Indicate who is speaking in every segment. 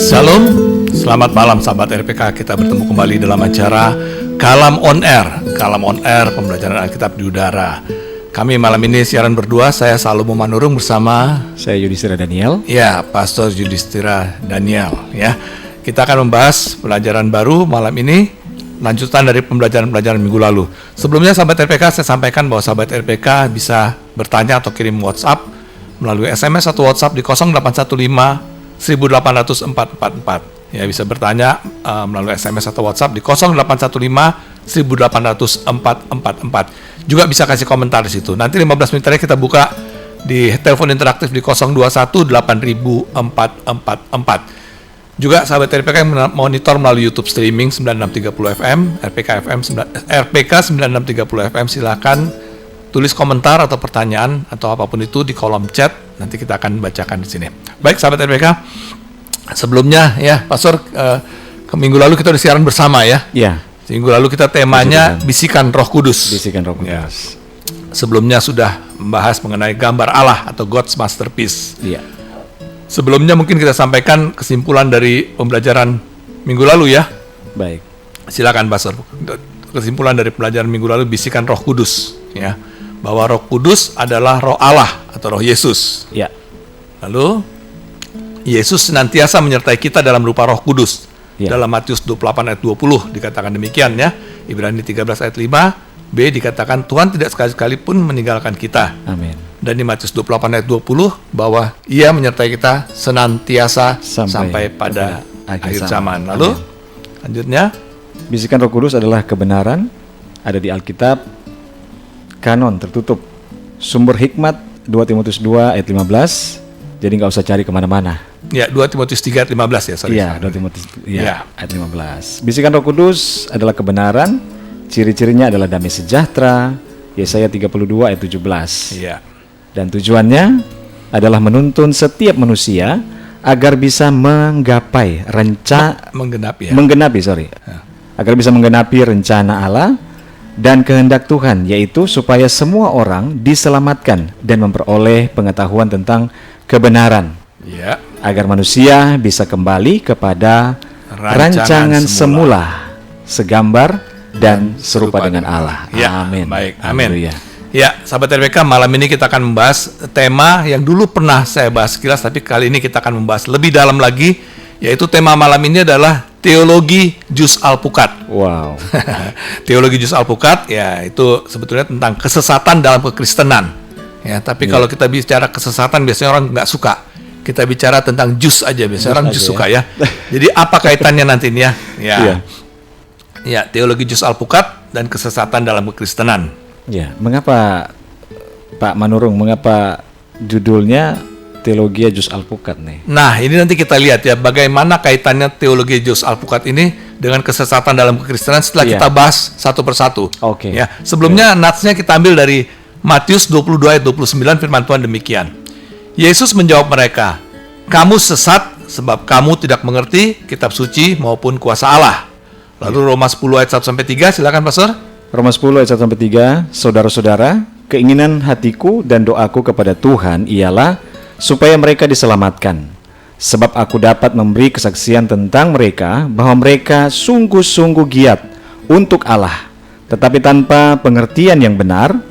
Speaker 1: Shalom, selamat malam sahabat RPK. Kita bertemu kembali dalam acara Kalam On Air. Kalam On Air, pembelajaran Alkitab di udara. Kami malam ini siaran berdua, saya Salomo Manurung bersama
Speaker 2: saya Yudhistira Daniel.
Speaker 1: Ya, Pastor Yudhistira Daniel. Ya, kita akan membahas pelajaran baru malam ini, lanjutan dari pembelajaran minggu lalu. Sebelumnya sahabat RPK, saya sampaikan bahwa sahabat RPK bisa bertanya atau kirim WhatsApp melalui SMS atau WhatsApp di 0815 1808444. Ya, bisa bertanya melalui SMS atau WhatsApp di 0815 1808444. Juga bisa kasih komentar di situ. Nanti 15 menit lagi kita buka di telepon interaktif di 021 80444. Juga sahabat RPK yang monitor melalui YouTube streaming 9630 FM, RPK 9630 FM, silakan tulis komentar atau pertanyaan atau apapun itu di kolom chat. Nanti kita akan bacakan di sini. Baik sahabat RPK, sebelumnya ya Pastor, ke minggu lalu kita udah siaran bersama ya.
Speaker 2: Ya.
Speaker 1: Minggu lalu kita temanya Bisikan Roh Kudus.
Speaker 2: Bisikan Roh Kudus.
Speaker 1: Ya. Sebelumnya sudah membahas mengenai gambar Allah atau God's Masterpiece.
Speaker 2: Iya.
Speaker 1: Sebelumnya mungkin kita sampaikan kesimpulan dari pembelajaran minggu lalu ya.
Speaker 2: Baik.
Speaker 1: Silakan Pastor. Kesimpulan dari pelajaran minggu lalu Bisikan Roh Kudus ya. Bahwa Roh Kudus adalah Roh Allah atau Roh Yesus.
Speaker 2: Ya.
Speaker 1: Lalu Yesus senantiasa menyertai kita dalam rupa Roh Kudus. Ya. Dalam Matius 28 ayat 20 dikatakan demikian ya. Ibrani 13 ayat 5b dikatakan Tuhan tidak sekali-kali pun meninggalkan kita.
Speaker 2: Amin.
Speaker 1: Dan di Matius 28 ayat 20 bahwa Ia menyertai kita senantiasa sampai pada akhir zaman. Lalu lanjutnya,
Speaker 2: Bisikan Roh Kudus adalah kebenaran, ada di Alkitab, kanon tertutup, sumber hikmat 2 Timotius 2 ayat 15. Jadi nggak usah cari kemana-mana.
Speaker 1: Ya, 2 Timotius 3 ayat 15 ya, sorry.
Speaker 2: Iya, 2 Timotius ayat 15. Bisikan Roh Kudus adalah kebenaran, ciri-cirinya adalah damai sejahtera, Yesaya 32 ayat 17.
Speaker 1: Iya.
Speaker 2: Dan tujuannya adalah menuntun setiap manusia agar bisa menggapai agar bisa menggenapi rencana Allah dan kehendak Tuhan, yaitu supaya semua orang diselamatkan dan memperoleh pengetahuan tentang kebenaran.
Speaker 1: Ya.
Speaker 2: Agar manusia bisa kembali kepada rancangan semula, segambar dan serupa dengan Allah.
Speaker 1: Ya,
Speaker 2: amin.
Speaker 1: Baik, amin.
Speaker 2: Haleluya.
Speaker 1: Ya, sahabat RPK, malam ini kita akan membahas tema yang dulu pernah saya bahas sekilas, tapi kali ini kita akan membahas lebih dalam lagi, yaitu tema malam ini adalah Teologi Juz Alpukat.
Speaker 2: Wow.
Speaker 1: Teologi Juz Alpukat, ya itu sebetulnya tentang kesesatan dalam kekristenan. Ya, tapi kalau kita bicara kesesatan biasanya orang nggak suka. Kita bicara tentang jus aja, biasanya orang jus suka ya. Jadi apa kaitannya nantinya? Ya, ya, Teologi Juz Alpukat dan kesesatan dalam kekristenan.
Speaker 2: Ya, mengapa Pak Manurung, mengapa judulnya Teologi Juz Alpukat nih?
Speaker 1: Nah, ini nanti kita lihat ya, bagaimana kaitannya Teologi Juz Alpukat ini dengan kesesatan dalam kekristenan setelah kita bahas satu persatu.
Speaker 2: Oke.
Speaker 1: Ya, sebelumnya natsnya kita ambil dari Matius 22 ayat 29, firman Tuhan demikian. Yesus menjawab mereka, "Kamu sesat sebab kamu tidak mengerti kitab suci maupun kuasa Allah." Lalu Roma 10 ayat 1-3, silakan Pastor.
Speaker 2: Roma 10 ayat 1-3, saudara-saudara, keinginan hatiku dan doaku kepada Tuhan ialah supaya mereka diselamatkan. Sebab aku dapat memberi kesaksian tentang mereka bahwa mereka sungguh-sungguh giat untuk Allah, tetapi tanpa pengertian yang benar.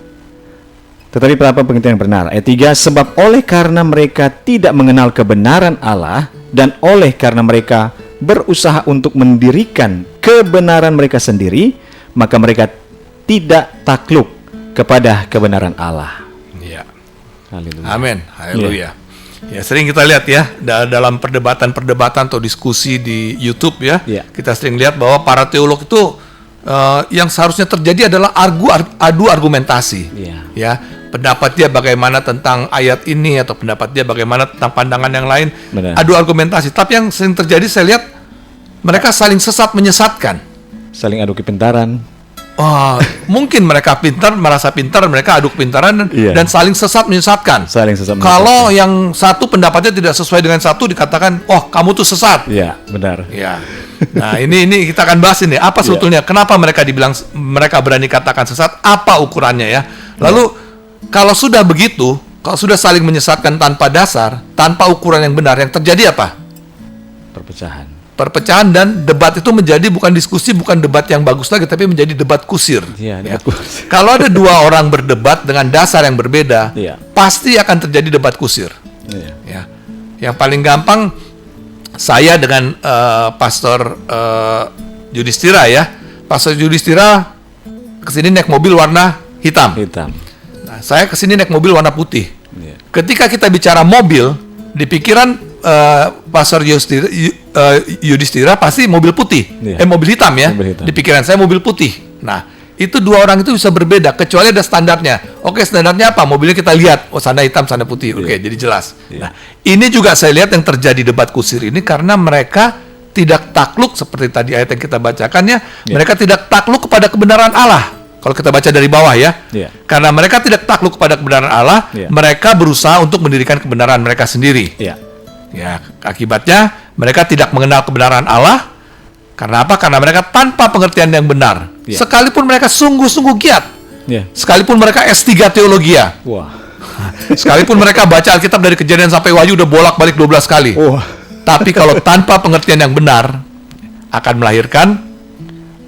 Speaker 2: Ayat 3, sebab oleh karena mereka tidak mengenal kebenaran Allah dan oleh karena mereka berusaha untuk mendirikan kebenaran mereka sendiri, maka mereka tidak takluk kepada kebenaran Allah.
Speaker 1: Ya.
Speaker 2: Haleluya.
Speaker 1: Amin. Haleluya. Ya, sering kita lihat ya dalam perdebatan atau diskusi di YouTube ya. Kita sering lihat bahwa para teolog itu yang seharusnya terjadi adalah adu argumentasi. Ya, pendapat dia bagaimana tentang ayat ini atau pendapat dia bagaimana tentang pandangan yang lain.
Speaker 2: Benar.
Speaker 1: Adu argumentasi. Tapi yang sering terjadi saya lihat mereka saling sesat menyesatkan.
Speaker 2: Saling adu kepintaran.
Speaker 1: Mungkin mereka pintar, merasa pintar, mereka adu kepintaran dan saling sesat menyesatkan. Kalau yang satu pendapatnya tidak sesuai dengan satu dikatakan, "Oh, kamu tuh sesat."
Speaker 2: Iya, benar.
Speaker 1: Ya. Nah, ini kita akan bahas ini. Apa sebetulnya? Kenapa mereka berani katakan sesat? Apa ukurannya ya? Lalu kalau sudah begitu, kalau sudah saling menyesatkan tanpa dasar, tanpa ukuran yang benar, yang terjadi apa? Perpecahan dan debat itu menjadi bukan diskusi, bukan debat yang bagus lagi, tapi menjadi debat kusir.
Speaker 2: Iya, debat kusir.
Speaker 1: Kalau ada dua orang berdebat dengan dasar yang berbeda, pasti akan terjadi debat kusir. Ya. Yang paling gampang, saya dengan Pastor Yudhistira ya. Pastor Yudhistira kesini naik mobil warna hitam. Nah, saya kesini naik mobil warna putih. Ketika kita bicara mobil, di pikiran Pastor Yudhistira pasti mobil putih, mobil hitam ya. Di pikiran saya mobil putih. Nah, itu dua orang itu bisa berbeda kecuali ada standarnya. Oke, standarnya apa? Mobilnya kita lihat, oh sana hitam, sana putih. Oke, jadi jelas. Nah, ini juga saya lihat yang terjadi debat kusir ini karena mereka tidak takluk seperti tadi ayat yang kita bacakan ya. Mereka tidak takluk kepada kebenaran Allah. Kalau kita baca dari bawah ya. Karena mereka tidak takluk kepada kebenaran Allah, mereka berusaha untuk mendirikan kebenaran mereka sendiri. Ya, akibatnya mereka tidak mengenal kebenaran Allah. Karena apa? Karena mereka tanpa pengertian yang benar. Sekalipun mereka sungguh-sungguh giat. Sekalipun mereka S3 teologi. Sekalipun mereka baca Alkitab dari Kejadian sampai Wahyu udah bolak-balik 12 kali. Tapi kalau tanpa pengertian yang benar akan melahirkan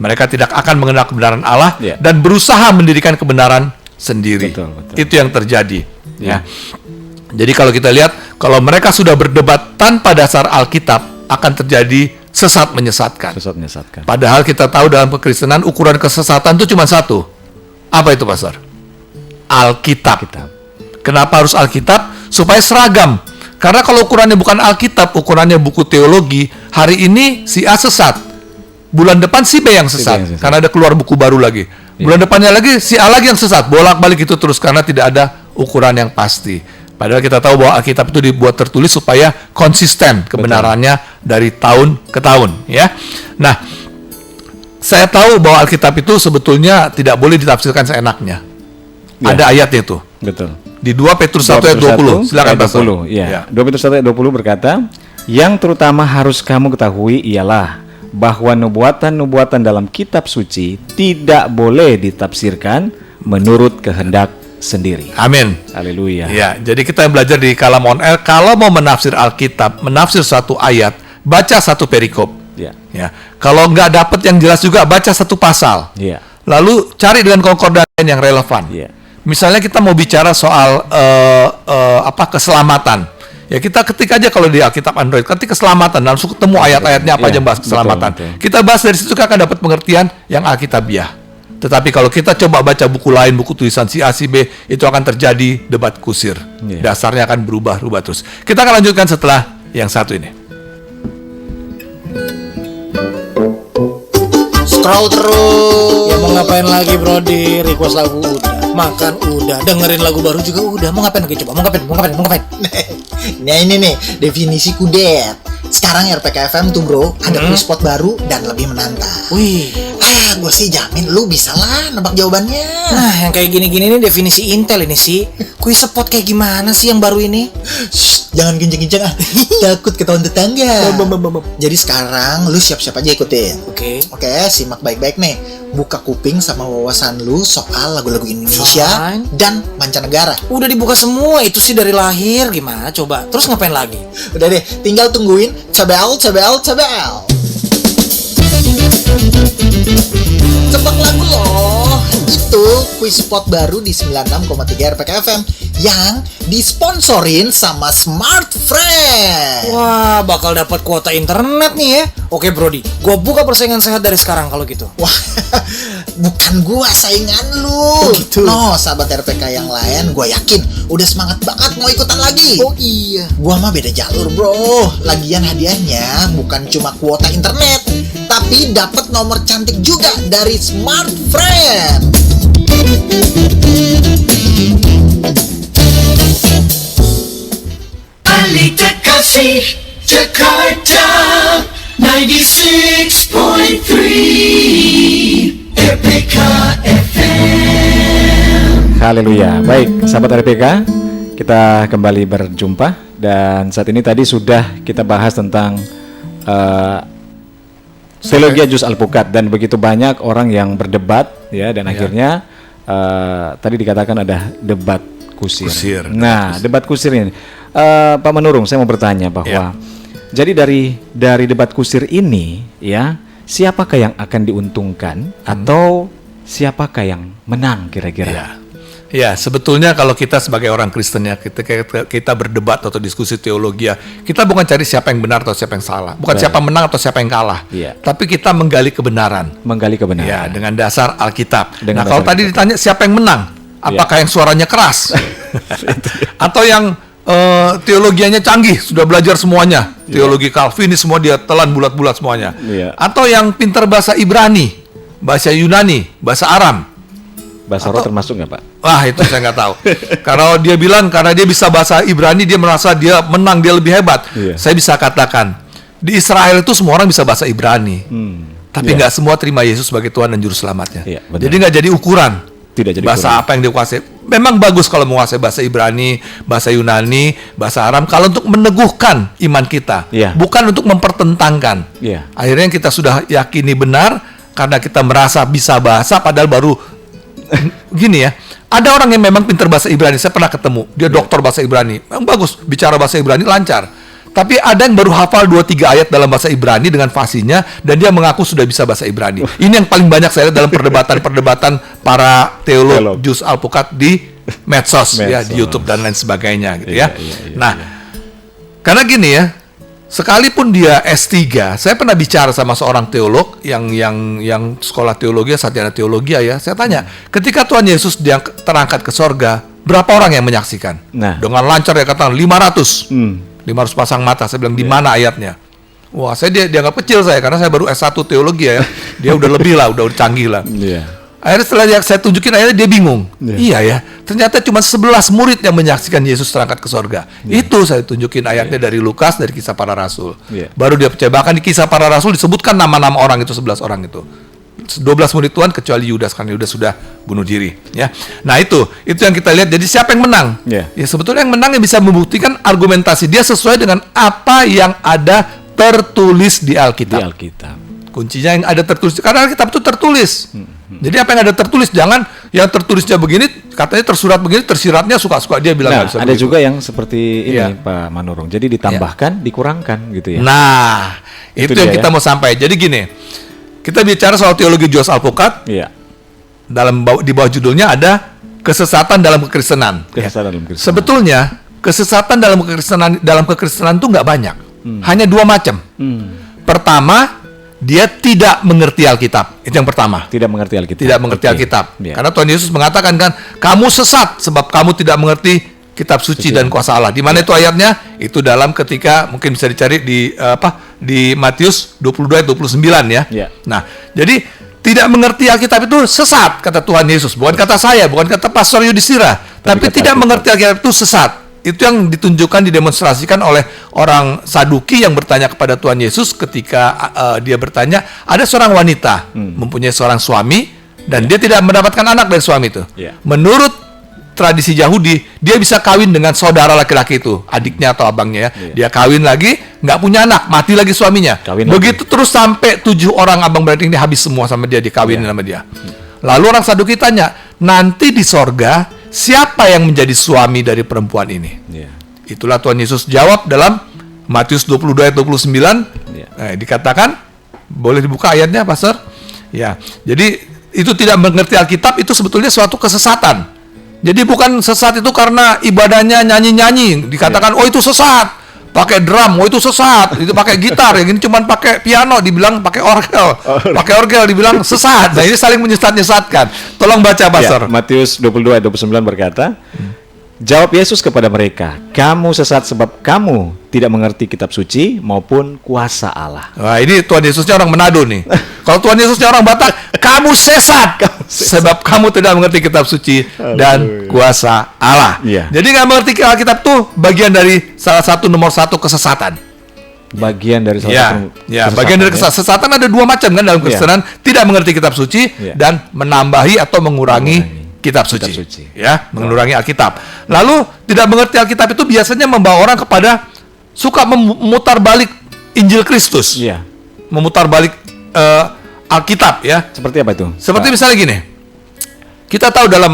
Speaker 1: mereka tidak akan mengenal kebenaran Allah dan berusaha mendirikan kebenaran sendiri. Betul. Itu yang terjadi. Ya. Jadi kalau kita lihat, kalau mereka sudah berdebat tanpa dasar Alkitab, akan terjadi sesat menyesatkan. Padahal kita tahu dalam kekristenan ukuran kesesatan itu cuma satu. Apa itu, Pastor? Alkitab. Kenapa harus Alkitab? Supaya seragam. Karena kalau ukurannya bukan Alkitab, ukurannya buku teologi, hari ini si A sesat. Bulan depan si B yang sesat. Karena ada keluar buku baru lagi. Bulan depannya lagi si A lagi yang sesat. Bolak-balik itu terus karena tidak ada ukuran yang pasti. Padahal kita tahu bahwa Alkitab itu dibuat tertulis supaya konsisten kebenarannya dari tahun ke tahun, ya. Nah, saya tahu bahwa Alkitab itu sebetulnya tidak boleh ditafsirkan seenaknya. Ada ayatnya itu.
Speaker 2: Betul.
Speaker 1: Di 2 Petrus 1 ayat 20. Silakan Pastor.
Speaker 2: 2 Petrus 1 ayat 20 berkata, "Yang terutama harus kamu ketahui ialah bahwa nubuatan-nubuatan dalam kitab suci tidak boleh ditafsirkan menurut kehendak sendiri." Amin. Haleluya.
Speaker 1: Ya, jadi kita belajar di Kalam On Air, kalau mau menafsir Alkitab, menafsir satu ayat, baca satu perikop. Ya. Kalau nggak dapat yang jelas juga, baca satu pasal. Lalu cari dengan konkordan yang relevan. Misalnya kita mau bicara soal keselamatan. Ya, kita ketik aja kalau di Alkitab Android, ketik keselamatan, langsung ketemu ayat-ayatnya apa aja bahas keselamatan. Betul. Kita bahas dari situ akan dapat pengertian yang Alkitabiah. Tetapi kalau kita coba baca buku lain, buku tulisan si A, si B, itu akan terjadi debat kusir. Dasarnya akan berubah-ubah terus. Kita akan lanjutkan setelah yang satu ini.
Speaker 3: Scroll terus. Ya mau ngapain lagi, Brody? Request lagu udah, makan udah, dengerin lagu baru juga udah. Mau ngapain lagi coba? Mau ngapain? Nah ini nih definisi kudet. Sekarang RPK FM tuh bro, ada quiz spot baru dan lebih menantang. Wih, gue sih jamin lu bisa lah nebak jawabannya. Nah, yang kayak gini-gini nih definisi intel ini sih. Quiz spot kayak gimana sih yang baru ini? Shh, jangan kenceng-kenceng ah. Takut ketahuan tetangga. Jadi sekarang lu siap-siap aja ikutin. Oke, simak baik-baik nih. Buka kuping sama wawasan lu soal lagu-lagu Indonesia dan mancanegara. Udah dibuka semua itu sih dari lahir. Gimana coba? Terus ngapain lagi? Udah deh, tinggal tungguin Cabel. Tebak lagu loh. Itu quiz spot baru di 96,3 RPK FM yang disponsorin sama Smart Friend. Wah, bakal dapat kuota internet nih ya. Oke Brody, gua buka persaingan sehat dari sekarang kalau gitu. Wah, bukan gua saingan lu. Gitu. No, sahabat RPK yang lain, gua yakin udah semangat banget mau ikutan lagi. Oh iya. Gua mah beda jalur bro. Lagian hadiahnya bukan cuma kuota internet, tapi dapat nomor cantik juga dari Smart Friend.
Speaker 4: Alita Kasih Jakarta 96.3 RPK FM.
Speaker 2: Haleluya. Baik, sahabat RPK, kita kembali berjumpa dan saat ini tadi sudah kita bahas tentang teologi juz alpukat dan begitu banyak orang yang berdebat ya dan akhirnya tadi dikatakan ada debat kusir. Debat kusir ini. Pak Menurung, saya mau bertanya bahwa Jadi dari debat kusir ini, ya, siapakah yang akan diuntungkan atau siapakah yang menang kira-kira?
Speaker 1: Ya. Ya, sebetulnya kalau kita sebagai orang Kristen ya, kita berdebat atau diskusi teologi ya, kita bukan cari siapa yang benar atau siapa yang salah, bukan
Speaker 2: Baik.
Speaker 1: siapa menang atau siapa yang kalah,
Speaker 2: Iya.
Speaker 1: tapi kita menggali kebenaran.
Speaker 2: Menggali kebenaran.
Speaker 1: Ya, dengan dasar Alkitab.
Speaker 2: Dengan
Speaker 1: Nah, kalau
Speaker 2: dasar
Speaker 1: tadi ditanya siapa yang menang, apakah yang suaranya keras, atau yang teologianya canggih, sudah belajar semuanya, teologi Calvinis semua dia telan bulat-bulat semuanya,
Speaker 2: Iya.
Speaker 1: atau yang pintar bahasa Ibrani, bahasa Yunani, bahasa Aram.
Speaker 2: Bahasa roh termasuk nggak, Pak?
Speaker 1: Wah, itu saya nggak tahu. Kalau dia bilang karena dia bisa bahasa Ibrani, dia merasa dia menang, dia lebih hebat.
Speaker 2: Iya.
Speaker 1: Saya bisa katakan, di Israel itu semua orang bisa bahasa Ibrani. Tapi
Speaker 2: Iya.
Speaker 1: nggak semua terima Yesus sebagai Tuhan dan Juru Selamatnya.
Speaker 2: Iya, benar.
Speaker 1: Jadi nggak jadi ukuran.
Speaker 2: Tidak jadi
Speaker 1: bahasa
Speaker 2: ukuran.
Speaker 1: apa yang dia kuasai. Memang bagus kalau menguasai bahasa Ibrani, bahasa Yunani, bahasa Aram. Kalau untuk meneguhkan iman kita,
Speaker 2: Iya.
Speaker 1: bukan untuk mempertentangkan.
Speaker 2: Iya.
Speaker 1: Akhirnya kita sudah yakini benar karena kita merasa bisa bahasa, padahal baru gini ya. Ada orang yang memang pintar bahasa Ibrani. Saya pernah ketemu, dia doktor bahasa Ibrani. Memang bagus, bicara bahasa Ibrani lancar. Tapi ada yang baru hafal 2-3 ayat dalam bahasa Ibrani dengan fasinya, dan dia mengaku sudah bisa bahasa Ibrani. Ini yang paling banyak saya lihat dalam perdebatan-perdebatan para teolog Jus Alpukat di medsos, ya, di YouTube dan lain sebagainya gitu ya. Nah, karena gini ya, sekalipun dia S3, saya pernah bicara sama seorang teolog yang sekolah teologi, sarjana teologi ya. Saya tanya, ketika Tuhan Yesus terangkat ke sorga, berapa orang yang menyaksikan?
Speaker 2: Nah.
Speaker 1: Dengan lancar dia katakan 500 pasang mata. Saya bilang di mana ayatnya? Wah, saya dianggap kecil saya karena saya baru S1 teologi ya. Dia udah lebih lah, udah canggih lah.
Speaker 2: Iya.
Speaker 1: Akhirnya setelah saya tunjukin ayatnya, dia bingung. Iya ya, ternyata cuma 11 murid yang menyaksikan Yesus terangkat ke sorga. Itu saya tunjukin ayatnya dari Lukas, dari Kisah Para Rasul. Baru dia percaya. Bahkan di Kisah Para Rasul disebutkan nama-nama orang itu, 11 orang itu. 12 murid Tuhan kecuali Yudas, karena Yudas sudah bunuh diri. Ya, nah itu yang kita lihat. Jadi siapa yang menang? Ya sebetulnya yang menang yang bisa membuktikan argumentasi dia sesuai dengan apa yang ada tertulis di Alkitab.
Speaker 2: Di Alkitab.
Speaker 1: Kuncinya yang ada tertulis, karena Alkitab itu tertulis. Jadi apa yang ada tertulis, jangan yang tertulisnya begini, katanya tersurat begini, tersiratnya suka-suka dia bilang.
Speaker 2: Nah,
Speaker 1: nggak bisa
Speaker 2: ada
Speaker 1: begitu.
Speaker 2: juga yang seperti ini,
Speaker 1: Iya.
Speaker 2: Pak Manurung. Jadi ditambahkan, dikurangkan gitu ya.
Speaker 1: Nah, itu yang
Speaker 2: dia
Speaker 1: kita
Speaker 2: ya.
Speaker 1: mau sampai. Jadi gini, kita bicara soal teologi Jus Alpukat,
Speaker 2: Iya.
Speaker 1: di bawah judulnya ada kesesatan dalam kekristenan.
Speaker 2: Kesesatan dalam kekristenan.
Speaker 1: Sebetulnya kesesatan dalam kekristenan itu nggak banyak, hanya 2 macam. Pertama, dia tidak mengerti Alkitab. Itu yang pertama.
Speaker 2: Tidak mengerti Alkitab.
Speaker 1: Tidak mengerti
Speaker 2: Oke.
Speaker 1: Alkitab.
Speaker 2: Iya.
Speaker 1: Karena Tuhan Yesus mengatakan kan, kamu sesat sebab kamu tidak mengerti kitab suci dan kuasa Allah. Di mana itu ayatnya? Itu dalam ketika mungkin bisa dicari di Matius 22 ayat 29 ya.
Speaker 2: Iya.
Speaker 1: Nah, jadi tidak mengerti Alkitab itu sesat, kata Tuhan Yesus. Bukan kata saya, bukan kata Pastor Yudhistira, tapi
Speaker 2: kata
Speaker 1: tidak
Speaker 2: Alkitab.
Speaker 1: mengerti Alkitab itu sesat. Itu yang ditunjukkan, didemonstrasikan oleh orang Saduki yang bertanya kepada Tuhan Yesus ketika dia bertanya, ada seorang wanita mempunyai seorang suami dan dia tidak mendapatkan anak dari suami itu.
Speaker 2: Iya.
Speaker 1: Menurut tradisi Yahudi, dia bisa kawin dengan saudara laki-laki itu, adiknya atau abangnya ya. Dia kawin lagi, nggak punya anak, mati lagi suaminya.
Speaker 2: Kawin
Speaker 1: Begitu terus sampai 7 orang abang beradik ini habis semua sama dia, dikawinin sama dia. Lalu orang Saduki tanya, nanti di sorga siapa yang menjadi suami dari perempuan ini?
Speaker 2: Iya.
Speaker 1: Itulah Tuhan Yesus jawab dalam Matius 22 ayat 29.
Speaker 2: Iya.
Speaker 1: Dikatakan, boleh dibuka ayatnya, Pastor? Ya, jadi itu tidak mengerti Alkitab itu sebetulnya suatu kesesatan. Jadi bukan sesat itu karena ibadahnya nyanyi-nyanyi, dikatakan oh itu sesat. Pakai drum, oh itu sesat. Itu pakai gitar, yang ini cuman pakai piano dibilang pakai orgel. Pakai orgel dibilang sesat. Nah, ini saling menyesat-nyesatkan. Tolong baca, Pastor.
Speaker 2: Ya, Matius 22 ayat 29 berkata, jawab Yesus kepada mereka, kamu sesat sebab kamu tidak mengerti kitab suci maupun kuasa Allah.
Speaker 1: Wah, ini Tuhan Yesusnya orang Manado nih. Kalau Tuhan Yesusnya orang Batak, kamu sesat sebab kamu tidak mengerti kitab suci dan kuasa Allah.
Speaker 2: Iya.
Speaker 1: Jadi nggak mengerti Alkitab tuh bagian dari nomor satu kesesatan.
Speaker 2: Bagian dari salah
Speaker 1: Ya,
Speaker 2: satu kesesatan,
Speaker 1: bagian dari
Speaker 2: ya.
Speaker 1: kesesatan ada 2 macam kan dalam Kristenan, tidak mengerti kitab suci
Speaker 2: Iya.
Speaker 1: dan menambahi atau mengurangi kitab suci. Ya, mengurangi Alkitab. Lalu tidak mengerti Alkitab itu biasanya membawa orang kepada suka memutar balik Injil Kristus.
Speaker 2: Iya.
Speaker 1: Memutar balik Alkitab ya.
Speaker 2: Seperti apa itu?
Speaker 1: Seperti
Speaker 2: Pak?
Speaker 1: misalnya gini. Kita tahu dalam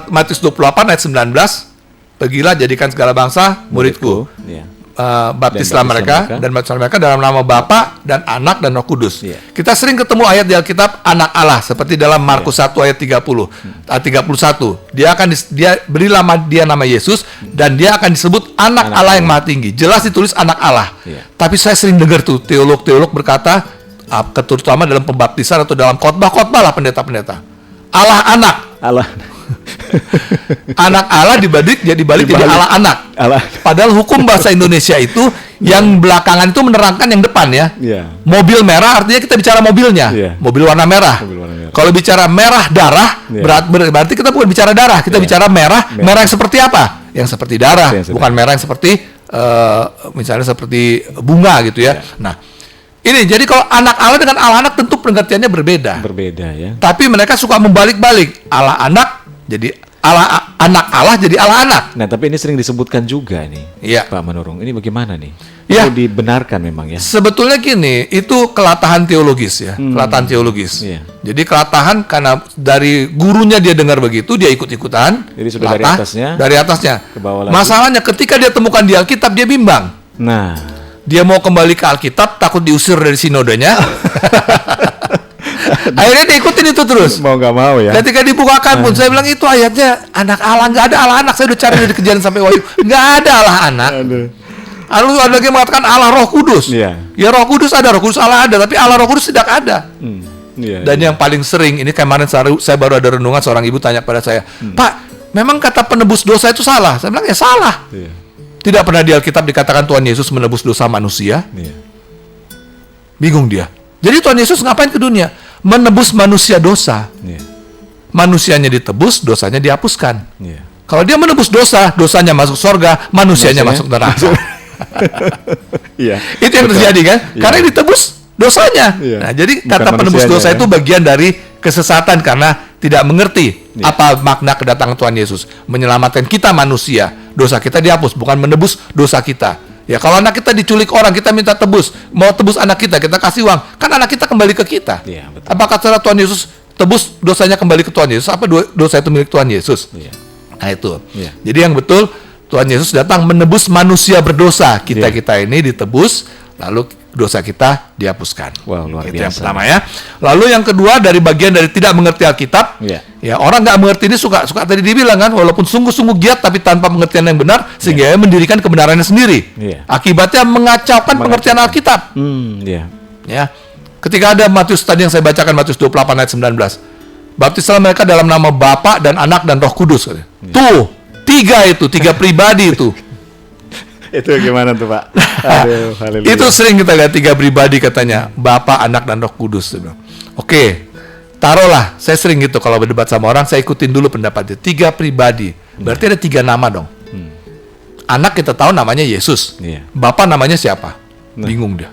Speaker 1: Matius 28 ayat 19, pergilah jadikan segala bangsa muridku.
Speaker 2: Iya. baptislah
Speaker 1: baptislah mereka
Speaker 2: mereka.
Speaker 1: dan baptislah mereka dalam nama Bapa dan Anak dan Roh Kudus.
Speaker 2: Iya.
Speaker 1: Kita sering ketemu ayat di Alkitab anak Allah seperti dalam Markus 1 ayat 31. Dia berilah dia nama Yesus dan dia akan disebut anak Allah yang Maha Tinggi. Jelas ditulis anak Allah.
Speaker 2: Iya.
Speaker 1: Tapi saya sering dengar tuh teolog berkata, terutama dalam pembaptisan atau dalam khotbah lah pendeta-pendeta, Allah anak.
Speaker 2: Allah.
Speaker 1: Anak Allah dibalik jadi Allah anak.
Speaker 2: Allah.
Speaker 1: Padahal hukum bahasa Indonesia itu yang belakangan itu menerangkan yang depan ya.
Speaker 2: Iya.
Speaker 1: Mobil merah artinya kita bicara mobilnya.
Speaker 2: Iya.
Speaker 1: Mobil warna merah.
Speaker 2: Mobil warna merah.
Speaker 1: Kalau bicara merah darah,
Speaker 2: Iya.
Speaker 1: berarti kita bukan bicara darah, kita bicara merah. Merah yang seperti apa? Yang seperti darah,
Speaker 2: Yang seperti-
Speaker 1: bukan merah yang seperti misalnya seperti bunga gitu ya. Nah, ini jadi kalau anak Allah dengan Allah anak tentu pengertiannya berbeda.
Speaker 2: Berbeda ya.
Speaker 1: Tapi mereka suka membalik-balik. Allah anak jadi anak Allah jadi Allah anak.
Speaker 2: Nah, tapi ini sering disebutkan juga nih,
Speaker 1: Iya.
Speaker 2: Pak Manurung. Ini bagaimana nih?
Speaker 1: Iya.
Speaker 2: Perlu dibenarkan memang ya.
Speaker 1: Sebetulnya gini, itu kelatahan teologis ya, kelatahan teologis.
Speaker 2: Iya.
Speaker 1: Jadi kelatahan karena dari gurunya dia dengar begitu, dia ikut-ikutan.
Speaker 2: Jadi sudah dari
Speaker 1: kelatah,
Speaker 2: atasnya
Speaker 1: dari atasnya.
Speaker 2: ke bawah lagi.
Speaker 1: Masalahnya ketika dia temukan di Alkitab dia bimbang.
Speaker 2: Nah,
Speaker 1: Dia mau kembali ke Alkitab, takut diusir dari sinodenya. Akhirnya dia ikutin itu terus.
Speaker 2: mau nggak mau ya.
Speaker 1: Ketika dibukakan pun saya bilang itu ayatnya anak Allah, nggak ada Allah anak. Saya udah cari dari kejadian sampai Wahyu, nggak ada Allah anak.
Speaker 2: Aduh.
Speaker 1: Lalu ada lagi yang mengatakan Allah Roh Kudus.
Speaker 2: Iya.
Speaker 1: Ya Roh Kudus ada, Roh Kudus Allah ada, tapi Allah Roh Kudus tidak ada.
Speaker 2: Iya.
Speaker 1: Dan yang paling sering, ini kemarin saya baru ada renungan, seorang ibu tanya pada saya, Pak, memang kata penebus dosa itu salah? Saya bilang ya salah.
Speaker 2: Iya.
Speaker 1: Tidak pernah di Alkitab dikatakan Tuhan Yesus menebus dosa manusia.
Speaker 2: Iya.
Speaker 1: Bingung dia. Jadi Tuhan Yesus ngapain ke dunia? Menebus manusia dosa.
Speaker 2: Iya.
Speaker 1: Manusianya ditebus, dosanya dihapuskan.
Speaker 2: Iya.
Speaker 1: Kalau dia menebus dosa, dosanya masuk surga, manusianya masuk neraka.
Speaker 2: Iya.
Speaker 1: Itu yang terjadi kan?
Speaker 2: Iya.
Speaker 1: Karena yang ditebus dosanya.
Speaker 2: Iya.
Speaker 1: Nah, jadi
Speaker 2: Bukan
Speaker 1: kata penebus
Speaker 2: manusianya,
Speaker 1: dosa
Speaker 2: ya.
Speaker 1: itu bagian dari kesesatan karena tidak mengerti
Speaker 2: Iya.
Speaker 1: apa makna kedatangan Tuhan Yesus. Menyelamatkan kita manusia. Dosa kita dihapus, bukan menebus dosa kita. Ya, kalau anak kita diculik orang, kita minta tebus. Mau tebus anak kita kasih uang. Kan anak kita kembali ke kita.
Speaker 2: Iya, betul.
Speaker 1: Apakah cara Tuhan Yesus tebus dosanya kembali ke Tuhan Yesus? Apa dosa itu milik Tuhan Yesus?
Speaker 2: Iya.
Speaker 1: Nah itu.
Speaker 2: Iya.
Speaker 1: Jadi yang betul Tuhan Yesus datang menebus manusia berdosa.
Speaker 2: Iya.
Speaker 1: Kita ini ditebus, lalu dosa kita dihapuskan.
Speaker 2: Wow, luar
Speaker 1: Itu yang
Speaker 2: biasa.
Speaker 1: pertama ya. Lalu yang kedua dari bagian dari tidak mengerti Alkitab.
Speaker 2: Iya.
Speaker 1: Ya orang nggak mengerti ini suka tadi dibilang kan, walaupun sungguh-sungguh giat tapi tanpa pengertian yang benar sehingga ia mendirikan kebenarannya sendiri.
Speaker 2: Iya.
Speaker 1: Akibatnya mengacaukan pengertian Alkitab.
Speaker 2: Iya.
Speaker 1: Ya. Ketika ada Matius tadi yang saya bacakan Matius 28 ayat 19. Baptislah mereka dalam nama Bapa dan Anak dan Roh Kudus. Tuh, tiga pribadi itu.
Speaker 2: Itu gimana tuh, Pak? Aduh, haleluya.
Speaker 1: Itu sering kita lihat tiga pribadi katanya, Bapa, Anak dan Roh Kudus. Dia bilang. Oke, taruhlah, saya sering gitu kalau berdebat sama orang, saya ikutin dulu pendapatnya. Tiga pribadi, berarti ada tiga nama dong. Anak kita tahu namanya Yesus.
Speaker 2: Iya.
Speaker 1: Bapa namanya siapa? Bingung dia.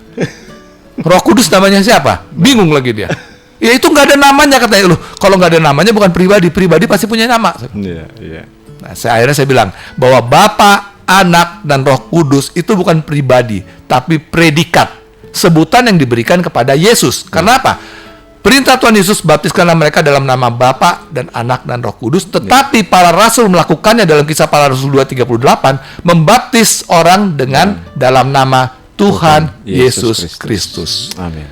Speaker 1: Roh Kudus namanya siapa? Bingung lagi dia. Ya itu nggak ada namanya katanya. Loh, kalau nggak ada namanya bukan pribadi pasti punya nama.
Speaker 2: Iya, iya.
Speaker 1: Nah, akhirnya saya bilang bahwa Bapa, Anak, dan Roh Kudus itu bukan pribadi, tapi predikat, sebutan yang diberikan kepada Yesus. Karena apa? Perintah Tuhan Yesus, baptiskanlah mereka dalam nama Bapa dan Anak dan Roh Kudus. Tetapi para rasul melakukannya dalam Kisah Para Rasul 2:38, membaptis orang dengan dalam nama Tuhan Yesus Kristus.
Speaker 2: Amin.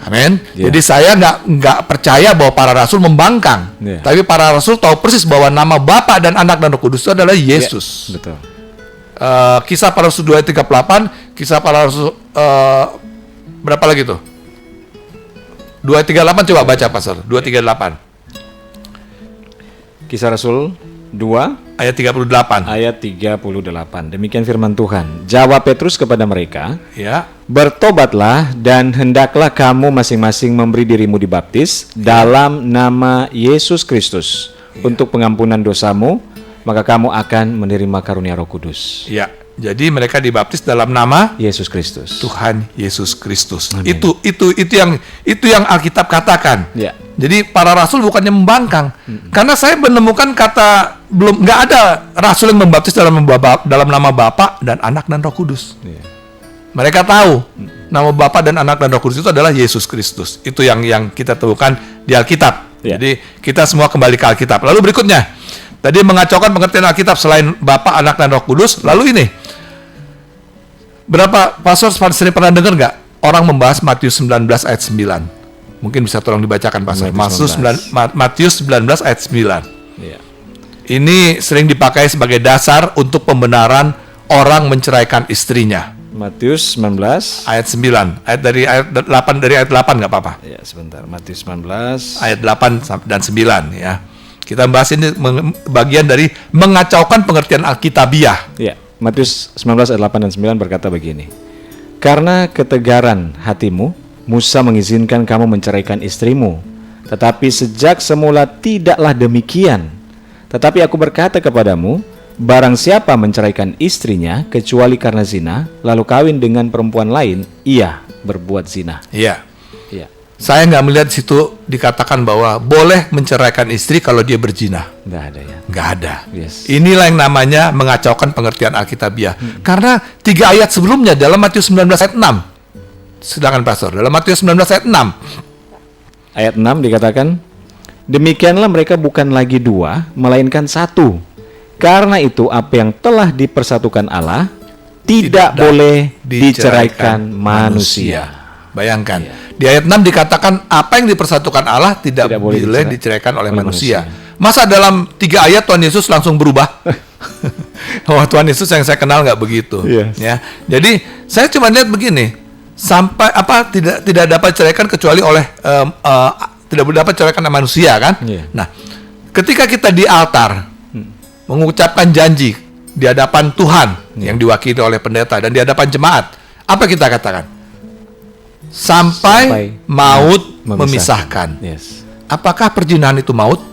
Speaker 1: Amin.
Speaker 2: Ya.
Speaker 1: Jadi saya nggak percaya bahwa para rasul membangkang,
Speaker 2: Ya.
Speaker 1: tapi para rasul tahu persis bahwa nama Bapa dan Anak dan Roh Kudus itu adalah Yesus.
Speaker 2: Ya, betul.
Speaker 1: Kisah Para Rasul 2:38, Kisah Para Rasul berapa lagi tuh? 2:38 coba baca pasal 2:38
Speaker 2: Kisah Rasul 2
Speaker 1: ayat 38.
Speaker 2: ayat 38. Demikian firman Tuhan. Jawab Petrus kepada mereka,
Speaker 1: Ya.
Speaker 2: bertobatlah dan hendaklah kamu masing-masing memberi dirimu dibaptis dalam nama Yesus Kristus untuk pengampunan dosamu, maka kamu akan menerima karunia Roh Kudus.
Speaker 1: Ya. Jadi mereka dibaptis dalam nama
Speaker 2: Yesus Kristus.
Speaker 1: Tuhan Yesus Kristus.
Speaker 2: Amin.
Speaker 1: Itu yang Alkitab katakan.
Speaker 2: Ya.
Speaker 1: Jadi para rasul bukannya membangkang. Karena saya menemukan kata nggak ada rasul yang membaptis dalam nama Bapa dan Anak dan Roh Kudus.
Speaker 2: Ya.
Speaker 1: Mereka tahu nama Bapa dan Anak dan Roh Kudus itu adalah Yesus Kristus. Itu yang kita temukan di Alkitab.
Speaker 2: Ya.
Speaker 1: Jadi kita semua kembali ke Alkitab. Lalu berikutnya, tadi mengacaukan pengertian Alkitab selain Bapa, Anak dan Roh Kudus. Lalu ini Berapa pastor sering pernah dengar nggak orang membahas Matius 19 ayat 9? Mungkin bisa tolong dibacakan pastor. Matius 19 ayat 9.
Speaker 2: Iya.
Speaker 1: Ini sering dipakai sebagai dasar untuk pembenaran orang menceraikan istrinya.
Speaker 2: Matius 19
Speaker 1: Ayat 9. Dari ayat 8 nggak apa-apa.
Speaker 2: ya, sebentar. Matius 19
Speaker 1: Ayat 8 dan 9 ya. Kita bahas ini bagian dari mengacaukan pengertian Alkitabiah.
Speaker 2: ya, Matius 19 ayat 8 dan 9 berkata begini. Karena ketegaran hatimu, Musa mengizinkan kamu menceraikan istrimu. Tetapi sejak semula tidaklah demikian. Tetapi aku berkata kepadamu, barang siapa menceraikan istrinya kecuali karena zina, lalu kawin dengan perempuan lain, ia berbuat zina.
Speaker 1: Iya.
Speaker 2: Ya,
Speaker 1: Saya nggak melihat di situ dikatakan bahwa boleh menceraikan istri kalau dia berzina.
Speaker 2: nggak ada ya.
Speaker 1: Nggak ada.
Speaker 2: Yes.
Speaker 1: Inilah yang namanya mengacaukan pengertian Alkitabiah. Karena 3 ayat sebelumnya dalam Matius 19 ayat 6. Sedangkan pastor, dalam Matius 19 ayat 6.
Speaker 2: Ayat 6 dikatakan, demikianlah mereka bukan lagi dua, melainkan satu. Karena itu apa yang telah dipersatukan Allah tidak boleh diceraikan manusia.
Speaker 1: Bayangkan, di ayat 6 dikatakan apa yang dipersatukan Allah tidak boleh diceraikan oleh manusia. Masa dalam 3 ayat Tuhan Yesus langsung berubah? Wah, Tuhan Yesus yang saya kenal nggak begitu.
Speaker 2: Yes.
Speaker 1: Ya, jadi saya cuma lihat begini, sampai apa tidak dapat ceraikan kecuali oleh tidak dapat ceraikan oleh manusia kan?
Speaker 2: Yeah.
Speaker 1: Nah, ketika kita di altar mengucapkan janji di hadapan Tuhan yang diwakili oleh pendeta dan di hadapan jemaat, apa kita katakan? Sampai maut memisahkan.
Speaker 2: Yes.
Speaker 1: Apakah perzinahan itu maut?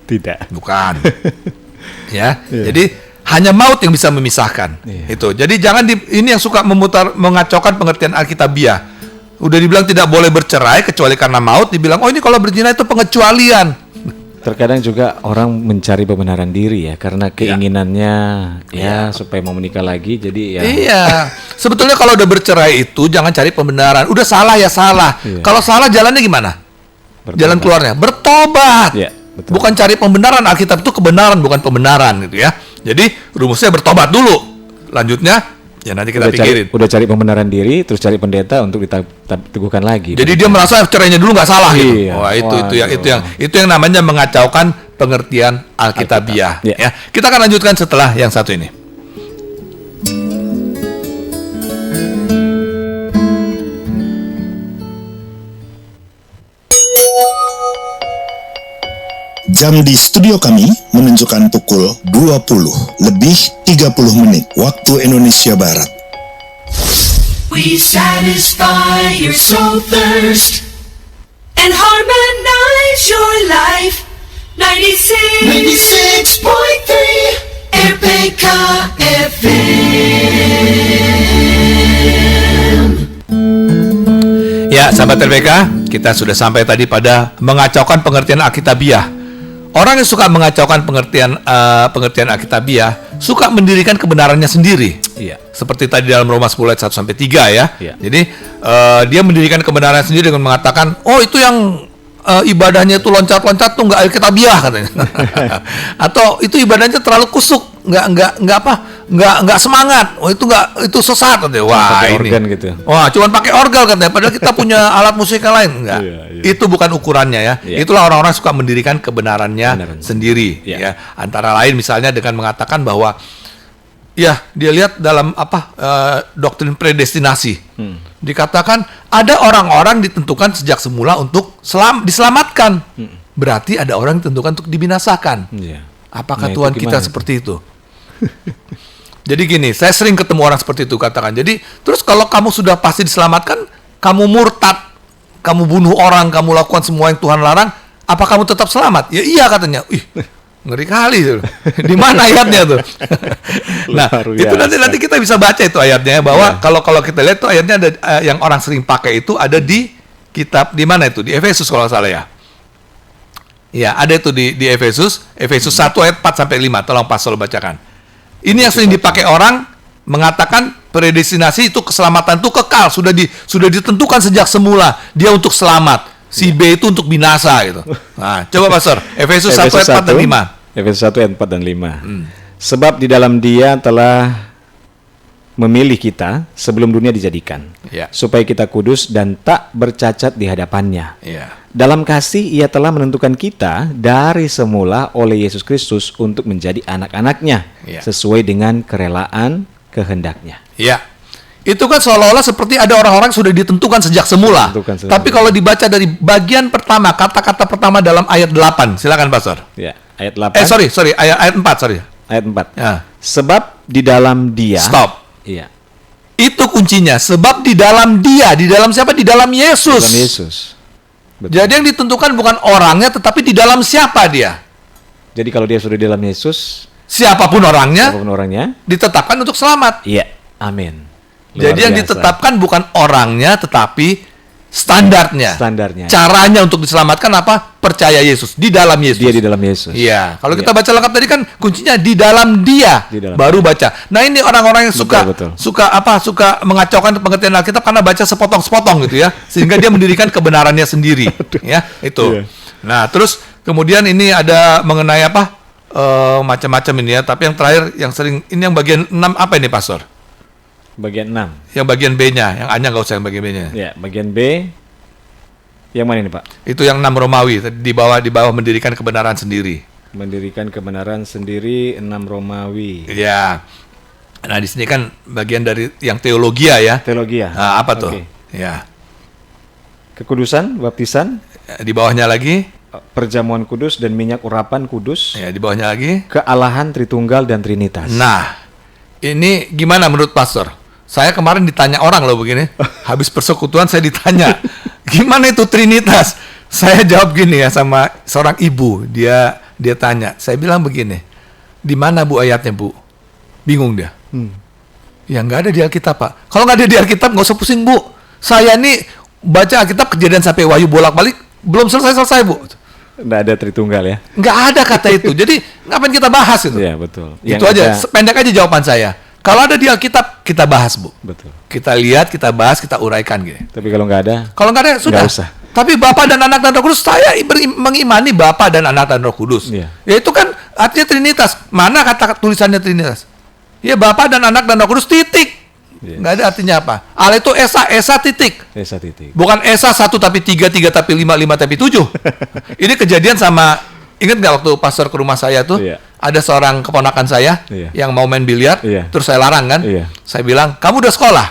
Speaker 2: Tidak.
Speaker 1: Bukan. Ya. Jadi hanya maut yang bisa memisahkan. Itu. Jadi jangan ini yang suka mengacaukan pengertian Alkitabiah. Udah dibilang tidak boleh bercerai kecuali karena maut, dibilang oh ini kalau berzina itu pengecualian.
Speaker 2: Terkadang juga orang mencari pembenaran diri ya, karena keinginannya supaya mau menikah lagi, jadi ya.
Speaker 1: Iya. Sebetulnya kalau udah bercerai itu jangan cari pembenaran. Udah salah ya salah.
Speaker 2: Iya.
Speaker 1: Kalau salah jalannya gimana?
Speaker 2: Bertobat.
Speaker 1: Jalan keluarnya bertobat.
Speaker 2: Iya, betul.
Speaker 1: Bukan cari pembenaran. Alkitab itu kebenaran bukan pembenaran gitu ya. Jadi rumusnya bertobat dulu. Lanjutnya ya nanti kita pikirin.
Speaker 2: Udah cari pembenaran diri, terus cari pendeta untuk diteguhkan lagi.
Speaker 1: Jadi dia merasa cerainya dulu nggak salah gitu.
Speaker 2: Iya.
Speaker 1: Wah, itu yang namanya mengacaukan pengertian Alkitabiah.
Speaker 2: Iya.
Speaker 1: Ya. Kita akan lanjutkan setelah yang satu ini.
Speaker 5: Jam di studio kami menunjukkan pukul 20:30 waktu Indonesia Barat.
Speaker 4: We satisfy your soul thirst and harmonize your life. 96.3 RPK FM.
Speaker 1: Ya, sahabat RPK, kita sudah sampai tadi pada mengacaukan pengertian Alkitabiah. Orang yang suka mengacaukan pengertian Alkitabiah suka mendirikan kebenarannya sendiri.
Speaker 2: Iya.
Speaker 1: Seperti tadi dalam Roma 10 ayat 1 sampai 3 ya.
Speaker 2: Iya.
Speaker 1: Jadi dia mendirikan kebenaran sendiri dengan mengatakan, "Oh, itu yang ibadahnya itu loncat-loncat tuh nggak Alkitabiah," katanya. Atau itu ibadahnya terlalu kusuk, nggak semangat. Oh, itu sesat katanya. Wah,
Speaker 2: Pakai
Speaker 1: ini.
Speaker 2: organ gitu.
Speaker 1: Wah, cuman pakai orgel katanya. Padahal kita punya alat musik yang lain. Enggak.
Speaker 2: Iya, iya.
Speaker 1: Itu bukan ukurannya ya.
Speaker 2: Iya.
Speaker 1: Itulah orang-orang suka mendirikan kebenarannya
Speaker 2: Kebenaran.
Speaker 1: sendiri.
Speaker 2: Iya.
Speaker 1: Ya. Antara lain misalnya dengan mengatakan bahwa ya dia lihat dalam doktrin predestinasi. Dikatakan ada orang-orang ditentukan sejak semula untuk diselamatkan. Berarti ada orang ditentukan untuk dibinasakan.
Speaker 2: Iya.
Speaker 1: Apakah
Speaker 2: Nah,
Speaker 1: Tuhan
Speaker 2: itu
Speaker 1: kita
Speaker 2: gimana
Speaker 1: seperti itu? Jadi gini, saya sering ketemu orang seperti itu katakan. Jadi terus kalau kamu sudah pasti diselamatkan, kamu murtad, kamu bunuh orang, kamu lakukan semua yang Tuhan larang, apa kamu tetap selamat? Ya iya katanya. Ih, ngeri kali tuh. Di mana ayatnya tuh? Nah,
Speaker 2: Luar
Speaker 1: itu
Speaker 2: biasa.
Speaker 1: nanti kita bisa baca itu ayatnya bahwa kalau kita lihat tuh ayatnya ada yang orang sering pakai itu ada di kitab di mana itu? Di Efesus kalau nggak salah ya. Ya, ada itu di Efesus 1 ayat 4 sampai 5. Tolong Pastor bacakan. Ini yang sering dipakai orang mengatakan predestinasi itu keselamatan itu kekal, sudah ditentukan sejak semula dia untuk selamat. Si B itu untuk binasa gitu. Nah, coba Pastor, Efesus 1 ayat 4 dan 5.
Speaker 2: Efesus 1 ayat 4 dan 5. Sebab di dalam Dia telah memilih kita sebelum dunia dijadikan,
Speaker 1: Ya.
Speaker 2: supaya kita kudus dan tak bercacat di hadapannya.
Speaker 1: Ya.
Speaker 2: Dalam kasih ia telah menentukan kita dari semula oleh Yesus Kristus untuk menjadi anak-anaknya,
Speaker 1: Ya.
Speaker 2: sesuai dengan kerelaan kehendaknya.
Speaker 1: Ya. Itu kan seolah-olah seperti ada orang-orang sudah ditentukan sejak semula.
Speaker 2: Ditentukan sejak
Speaker 1: Tapi
Speaker 2: semula.
Speaker 1: kalau dibaca dari bagian pertama, kata-kata pertama dalam ayat 8, silakan Pastor.
Speaker 2: Ya, ayat 8.
Speaker 1: Sorry, ayat 4, sorry.
Speaker 2: Ayat 4.
Speaker 1: Ya.
Speaker 2: Sebab di dalam dia.
Speaker 1: Stop.
Speaker 2: Iya.
Speaker 1: Itu kuncinya. Sebab di dalam dia, di dalam siapa? Di dalam Yesus.
Speaker 2: Dalam Yesus. Betul.
Speaker 1: Jadi yang ditentukan bukan orangnya, tetapi di dalam siapa dia.
Speaker 2: Jadi kalau dia sudah di dalam Yesus,
Speaker 1: Siapapun orangnya,
Speaker 2: apapun orangnya,
Speaker 1: ditetapkan untuk selamat.
Speaker 2: iya. Amin. Luar
Speaker 1: Jadi yang
Speaker 2: biasa.
Speaker 1: ditetapkan bukan orangnya, tetapi standarnya.
Speaker 2: Standarnya.
Speaker 1: Caranya untuk diselamatkan apa? Percaya Yesus. Di dalam Yesus.
Speaker 2: Dia di dalam Yesus.
Speaker 1: Iya. Kalau kita baca lengkap tadi kan kuncinya di dalam dia.
Speaker 2: Di dalam
Speaker 1: baru baca. Nah ini orang-orang yang suka
Speaker 2: Betul.
Speaker 1: suka mengacaukan pengertian Alkitab karena baca sepotong-sepotong gitu ya, sehingga dia mendirikan kebenarannya sendiri. Ya itu.
Speaker 2: Iya.
Speaker 1: Nah terus kemudian ini ada mengenai apa? Macam-macam ini ya. Tapi yang terakhir yang sering ini yang bagian 6 apa ini Pastor?
Speaker 2: Bagian 6.
Speaker 1: Yang bagian B-nya, yang A-nya nggak usah yang bagian B-nya.
Speaker 2: Ya, bagian B. Yang mana ini, Pak?
Speaker 1: Itu yang 6 Romawi, di bawah mendirikan kebenaran sendiri.
Speaker 2: Mendirikan kebenaran sendiri 6 Romawi.
Speaker 1: Ya. Nah, di sini kan bagian dari yang teologia ya.
Speaker 2: Teologi ya.
Speaker 1: Nah, apa tuh?
Speaker 2: Oke.
Speaker 1: Ya.
Speaker 2: Kekudusan, baptisan,
Speaker 1: Di bawahnya lagi,
Speaker 2: perjamuan kudus dan minyak urapan kudus,
Speaker 1: ya di bawahnya lagi.
Speaker 2: kealahan Tritunggal dan Trinitas.
Speaker 1: Nah, ini gimana menurut Pastor? Saya kemarin ditanya orang loh begini, habis persekutuan saya ditanya, gimana itu Trinitas? Saya jawab gini ya sama seorang ibu, dia tanya, saya bilang begini, di mana Bu ayatnya Bu? Bingung dia. Ya nggak ada di Alkitab Pak. Kalau nggak ada di Alkitab nggak usah pusing Bu. Saya nih baca Alkitab Kejadian sampai Wahyu bolak-balik belum selesai Bu.
Speaker 2: Nggak ada Tritunggal ya.
Speaker 1: Nggak ada kata itu. Jadi ngapain kita bahas itu?
Speaker 2: Iya, betul.
Speaker 1: Itu aja. Pendek aja jawaban saya. Kalau ada di Alkitab kita bahas Bu.
Speaker 2: Betul.
Speaker 1: Kita lihat, kita bahas, kita uraikan gitu.
Speaker 2: Tapi kalau nggak ada,
Speaker 1: Kalau nggak ada sudah.
Speaker 2: Nggak usah.
Speaker 1: Tapi Bapa dan Anak dan Roh Kudus, saya mengimani Bapa dan Anak dan Roh Kudus.
Speaker 2: Iya.
Speaker 1: Ya itu kan artinya Trinitas. Mana kata tulisannya Trinitas? Ya Bapa dan Anak dan Roh Kudus titik.
Speaker 2: Iya.
Speaker 1: Nggak ada artinya apa. Allah itu Esa titik.
Speaker 2: Esa titik.
Speaker 1: Bukan Esa 1 tapi 3 tapi 5 tapi 7. Ini kejadian sama, ingat nggak waktu pastor ke rumah saya tuh,
Speaker 2: Iya.
Speaker 1: ada seorang keponakan saya
Speaker 2: Iya.
Speaker 1: yang mau main biliar,
Speaker 2: Iya.
Speaker 1: terus saya larang kan.
Speaker 2: Iya.
Speaker 1: Saya bilang, kamu udah sekolah?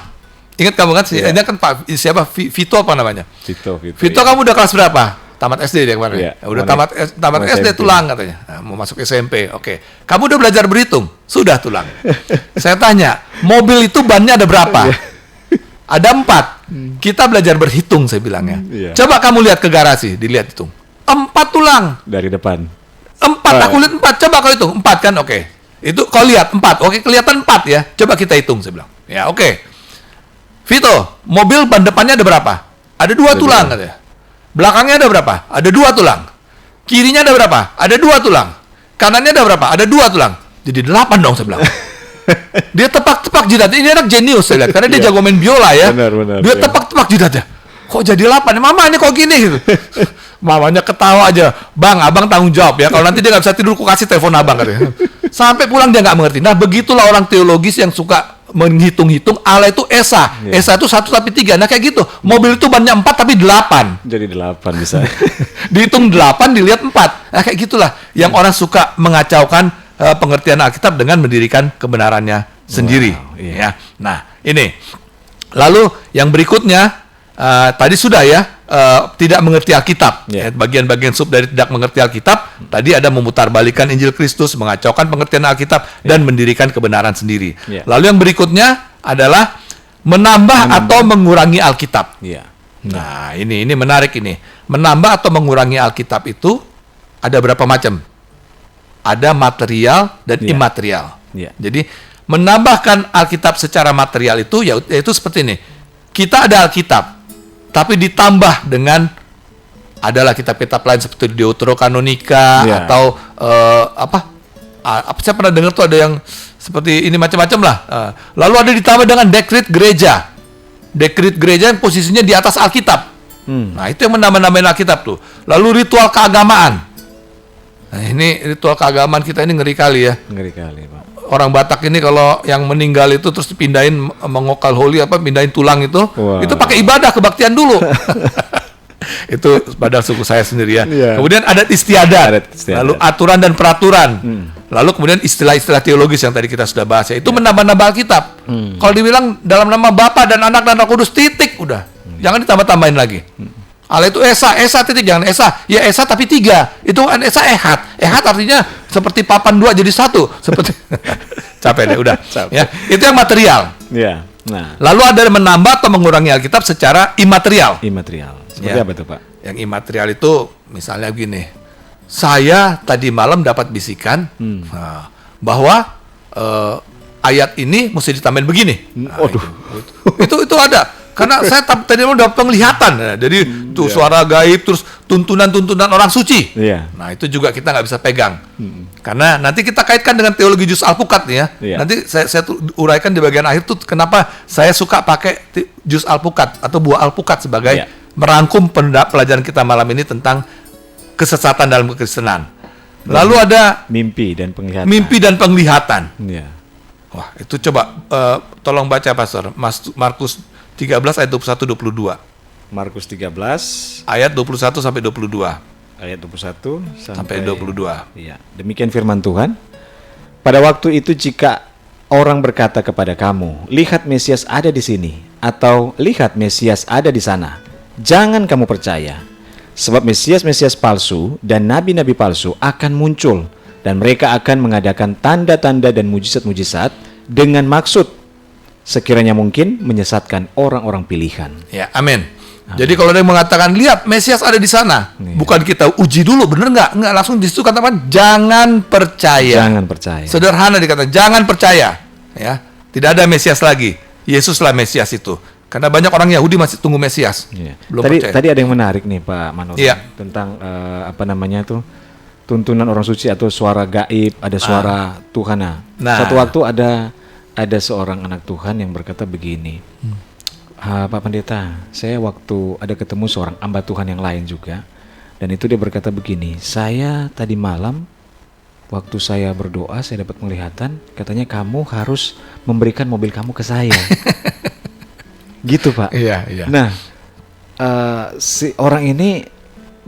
Speaker 1: Ingat kamu kan,
Speaker 2: Iya.
Speaker 1: ini kan Pak siapa Vito apa namanya?
Speaker 2: Vito.
Speaker 1: Vito kamu udah kelas berapa? Tamat SD dia kemarin.
Speaker 2: Iya,
Speaker 1: Ya, udah
Speaker 2: kemarin.
Speaker 1: tamat
Speaker 2: Mau
Speaker 1: SD
Speaker 2: SMP.
Speaker 1: tulang katanya. Nah, mau masuk SMP. Oke. Kamu udah belajar berhitung? Sudah tulang. Saya tanya, mobil itu bannya ada berapa? Ada 4. Kita belajar berhitung saya bilangnya.
Speaker 2: Iya.
Speaker 1: Coba kamu lihat ke garasi, dilihat hitung. 4 tulang.
Speaker 2: Dari depan.
Speaker 1: 4, aku lihat 4. Coba kau hitung. 4 kan, oke. Itu kau lihat 4. Oke, kelihatan 4 ya. Coba kita hitung saya bilang. Ya, oke. Vito, mobil ban depannya ada berapa? Ada 2 tulang katanya. Belakangnya ada berapa? Ada 2 tulang. Kirinya ada berapa? Ada 2 tulang. Kanannya ada berapa? Ada 2 tulang. Jadi 8 dong saya bilang. Dia tepak-tepak jidat. Ini anak jenius saya lihat. Karena dia
Speaker 2: Iya.
Speaker 1: jago main biola ya.
Speaker 2: Benar,
Speaker 1: Dia
Speaker 2: iya.
Speaker 1: tepak-tepak jidatnya. Kok jadi 8? Mama ini kok gini gitu. Mamanya ketawa aja. Bang, abang tanggung jawab ya. Kalau nanti dia nggak bisa tidur, aku kasih telepon abang katanya. Sampai pulang dia nggak mengerti. Nah begitulah orang teologis yang suka menghitung-hitung Allah itu Esa.
Speaker 2: Iya.
Speaker 1: Esa itu 1 tapi 3. Nah kayak gitu. Mobil itu bannya 4 tapi 8.
Speaker 2: Jadi 8 bisa.
Speaker 1: Dihitung 8, dilihat 4. Nah kayak gitulah. Yang orang suka mengacaukan pengertian Alkitab dengan mendirikan kebenarannya sendiri.
Speaker 2: Wow, iya.
Speaker 1: Ya. Nah ini. Lalu yang berikutnya, tadi sudah ya, tidak mengerti Alkitab.
Speaker 2: Yeah.
Speaker 1: Bagian-bagian sub dari tidak mengerti Alkitab, tadi ada memutarbalikan Injil Kristus, mengacaukan pengertian Alkitab, dan mendirikan kebenaran sendiri.
Speaker 2: Yeah.
Speaker 1: Lalu yang berikutnya adalah menambah atau mengurangi Alkitab.
Speaker 2: Iya.
Speaker 1: Nah, ini menarik ini. Menambah atau mengurangi Alkitab itu ada berapa macam? Ada material dan
Speaker 2: Iya.
Speaker 1: imaterial.
Speaker 2: Iya.
Speaker 1: Jadi menambahkan Alkitab secara material itu yaitu seperti ini. Kita ada Alkitab, tapi ditambah dengan adalah kitab-kitab lain seperti Deuterokanonika
Speaker 2: Iya.
Speaker 1: atau apa saya pernah dengar tuh ada yang seperti ini macam-macam lah. Lalu ada ditambah dengan dekret gereja. Dekret gereja yang posisinya di atas Alkitab. Nah, itu yang menambah-nambahin Alkitab tuh. Lalu ritual keagamaan. Nah, ini ritual keagamaan kita ini ngeri kali ya.
Speaker 2: Ngeri kali, Pak.
Speaker 1: orang Batak ini kalau yang meninggal itu terus dipindahin mengokal holi pindahin tulang itu,
Speaker 2: Wah.
Speaker 1: itu pakai ibadah kebaktian dulu. Itu padahal suku saya sendiri ya.
Speaker 2: Iya.
Speaker 1: Kemudian adat istiadat,
Speaker 2: Adat istiadat.
Speaker 1: lalu aturan dan peraturan, lalu kemudian istilah-istilah teologis yang tadi kita sudah bahas ya. Itu menambah-nambah Alkitab. Kalau dibilang dalam nama Bapa dan Anak dan Roh Kudus titik udah, jangan ditambah-tambahin lagi. Allah itu Esa titik, jangan Esa. Ya Esa tapi 3. Itu kan Esa Ehad. Ehad artinya seperti papan 2 jadi 1. Seperti capek deh udah.
Speaker 2: Capek.
Speaker 1: Ya, itu yang material.
Speaker 2: Ya. Nah,
Speaker 1: Lalu ada yang menambah atau mengurangi Alkitab secara imaterial.
Speaker 2: imaterial. Seperti
Speaker 1: Ya.
Speaker 2: apa tuh, Pak?
Speaker 1: Yang imaterial itu misalnya begini. Saya tadi malam dapat bisikan bahwa ayat ini mesti ditambahin begini. Nah,
Speaker 2: Waduh.
Speaker 1: itu ada. Karena saya tadi malam dapat penglihatan. Nah, jadi tuh suara gaib terus tuntunan-tuntunan orang suci.
Speaker 2: Iya.
Speaker 1: Nah, itu juga kita nggak bisa pegang. Karena nanti kita kaitkan dengan teologi juz alpukat nih ya.
Speaker 2: Iya.
Speaker 1: Nanti saya uraikan di bagian akhir tuh kenapa saya suka pakai juz alpukat atau buah alpukat sebagai
Speaker 2: Iya.
Speaker 1: merangkum pelajaran kita malam ini tentang kesesatan dalam kekristenan. Lalu ada
Speaker 2: Mimpi dan penglihatan.
Speaker 1: mimpi dan penglihatan.
Speaker 2: Iya.
Speaker 1: Wah, itu coba tolong baca Pastor. Markus 13 ayat 21-22.
Speaker 2: Markus 13
Speaker 1: Ayat 21 sampai 22.
Speaker 2: ayat 21
Speaker 1: Sampai 22.
Speaker 2: Iya, demikian firman Tuhan. Pada waktu itu jika orang berkata kepada kamu, lihat Mesias ada di sini, atau lihat Mesias ada di sana, jangan kamu percaya. Sebab Mesias-Mesias palsu dan nabi-nabi palsu akan muncul, dan mereka akan mengadakan tanda-tanda dan mujizat-mujizat dengan maksud sekiranya mungkin menyesatkan orang-orang pilihan.
Speaker 1: Ya, amin. Jadi kalau ada yang mengatakan, lihat Mesias ada di sana, bukan kita uji dulu, bener nggak? Nggak, langsung di situ katakan, jangan percaya.
Speaker 2: Jangan percaya.
Speaker 1: Sederhana dikatakan, jangan percaya. Ya, tidak ada Mesias lagi. Yesuslah Mesias itu. Karena banyak orang Yahudi masih tunggu Mesias.
Speaker 2: Iya.
Speaker 1: Belum
Speaker 2: Tadi
Speaker 1: percaya.
Speaker 2: ada yang menarik nih Pak Manur
Speaker 1: Iya.
Speaker 2: tentang tuntunan orang suci atau suara gaib, ada suara Tuhan.
Speaker 1: Nah.
Speaker 2: Suatu waktu ada seorang anak Tuhan yang berkata begini, Pak Pendeta, saya waktu ada ketemu seorang hamba Tuhan yang lain juga, dan itu dia berkata begini, saya tadi malam waktu saya berdoa saya dapat penglihatan, katanya kamu harus memberikan mobil kamu ke saya. Gitu Pak.
Speaker 1: Iya, iya.
Speaker 2: Nah, si orang ini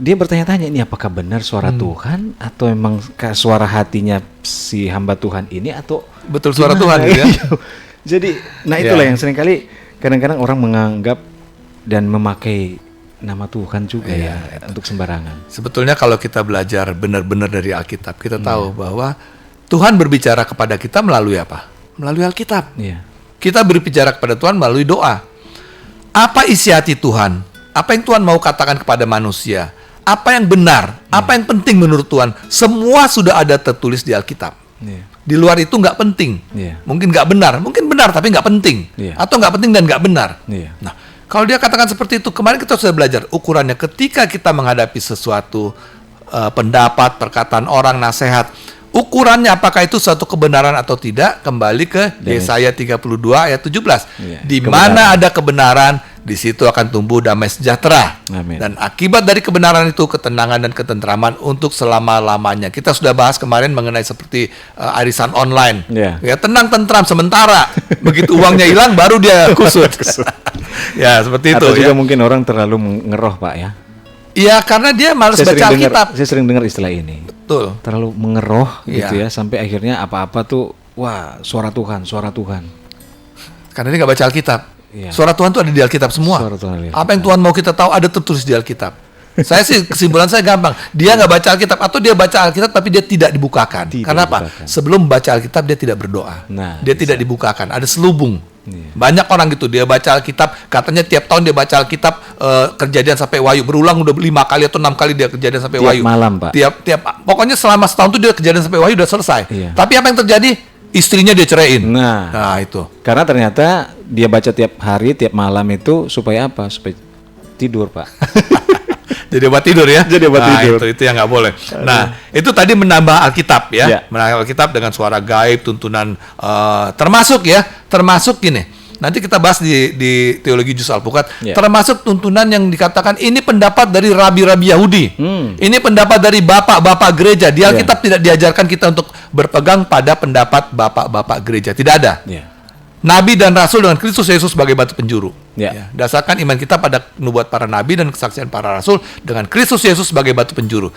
Speaker 2: dia bertanya-tanya, ini apakah benar suara Tuhan atau memang suara hatinya si hamba Tuhan ini atau
Speaker 1: Betul suara
Speaker 2: gimana?
Speaker 1: Tuhan gitu ya.
Speaker 2: Jadi, nah itulah
Speaker 1: Ya.
Speaker 2: yang seringkali kadang-kadang orang menganggap dan memakai nama Tuhan juga ya untuk sembarangan.
Speaker 1: Sebetulnya kalau kita belajar benar-benar dari Alkitab, kita tahu bahwa Tuhan berbicara kepada kita melalui apa? Melalui Alkitab.
Speaker 2: Iya.
Speaker 1: Kita berbicara kepada Tuhan melalui doa. Apa isi hati Tuhan? Apa yang Tuhan mau katakan kepada manusia? Apa yang benar? Apa yang penting menurut Tuhan? Semua sudah ada tertulis di Alkitab.
Speaker 2: Iya.
Speaker 1: Di luar itu nggak penting.
Speaker 2: Iya.
Speaker 1: Mungkin nggak benar. Mungkin benar tapi nggak penting.
Speaker 2: Iya.
Speaker 1: Atau nggak penting dan nggak benar.
Speaker 2: Iya.
Speaker 1: Nah, kalau dia katakan seperti itu, kemarin kita sudah belajar ukurannya ketika kita menghadapi sesuatu pendapat, perkataan orang, nasihat. Ukurannya apakah itu suatu kebenaran atau tidak, kembali ke Yesaya 32 ayat 17.
Speaker 2: Iya,
Speaker 1: Di
Speaker 2: kebenaran.
Speaker 1: mana ada kebenaran, di situ akan tumbuh damai sejahtera.
Speaker 2: Amin.
Speaker 1: Dan akibat dari kebenaran itu ketenangan dan ketentraman untuk selama-lamanya. Kita sudah bahas kemarin mengenai seperti arisan online.
Speaker 2: Iya.
Speaker 1: Ya, tenang tentram sementara. Begitu uangnya hilang baru dia kusut. Ya, seperti itu
Speaker 2: Atau juga
Speaker 1: ya.
Speaker 2: mungkin orang terlalu ngeroh Pak ya.
Speaker 1: Iya, karena dia malas baca Alkitab.
Speaker 2: Saya sering dengar istilah ini.
Speaker 1: Betul.
Speaker 2: Terlalu mengeroh gitu
Speaker 1: Iya.
Speaker 2: ya, sampai akhirnya apa-apa tuh wah suara Tuhan.
Speaker 1: Karena dia nggak baca Alkitab.
Speaker 2: Iya.
Speaker 1: Suara Tuhan itu ada di Alkitab semua.
Speaker 2: Suara Tuhan ada di
Speaker 1: Apa yang Tuhan mau kita tahu ada tertulis di Alkitab. Saya sih kesimpulan saya gampang. Dia nggak baca Alkitab atau dia baca Alkitab tapi dia tidak dibukakan.
Speaker 2: Tidak
Speaker 1: Karena apa?
Speaker 2: dibukakan.
Speaker 1: Sebelum baca Alkitab dia tidak berdoa.
Speaker 2: Nah,
Speaker 1: Dia tidak dibukakan. Ada selubung.
Speaker 2: Iya.
Speaker 1: Banyak orang gitu, dia baca Alkitab, katanya tiap tahun dia baca Alkitab, Kejadian sampai Wahyu, berulang udah 5 kali atau 6 kali dia Kejadian sampai
Speaker 2: Tiap
Speaker 1: Wahyu.
Speaker 2: malam, Pak.
Speaker 1: Tiap pokoknya selama setahun tuh dia Kejadian sampai Wahyu udah selesai.
Speaker 2: Iya.
Speaker 1: Tapi apa yang terjadi? Istrinya dia ceraiin.
Speaker 2: Nah,
Speaker 1: Itu.
Speaker 2: karena ternyata dia baca tiap hari, tiap malam itu supaya apa? Supaya tidur Pak.
Speaker 1: Jadi obat tidur ya.
Speaker 2: Jadi obat tidur.
Speaker 1: Itu yang nggak boleh. Nah, itu tadi menambah Alkitab ya.
Speaker 2: Ya.
Speaker 1: Menambah Alkitab dengan suara gaib, tuntunan termasuk gini. nanti kita bahas di teologi juz alpukat,
Speaker 2: Ya.
Speaker 1: termasuk tuntunan yang dikatakan ini pendapat dari rabi-rabi Yahudi, ini pendapat dari bapak-bapak gereja. Di Alkitab tidak diajarkan kita untuk berpegang pada pendapat bapak-bapak gereja, tidak ada.
Speaker 2: Ya.
Speaker 1: Nabi dan Rasul dengan Kristus Yesus sebagai batu penjuru.
Speaker 2: Ya.
Speaker 1: Dasarkan iman kita pada nubuat para nabi dan kesaksian para rasul dengan Kristus Yesus sebagai batu penjuru.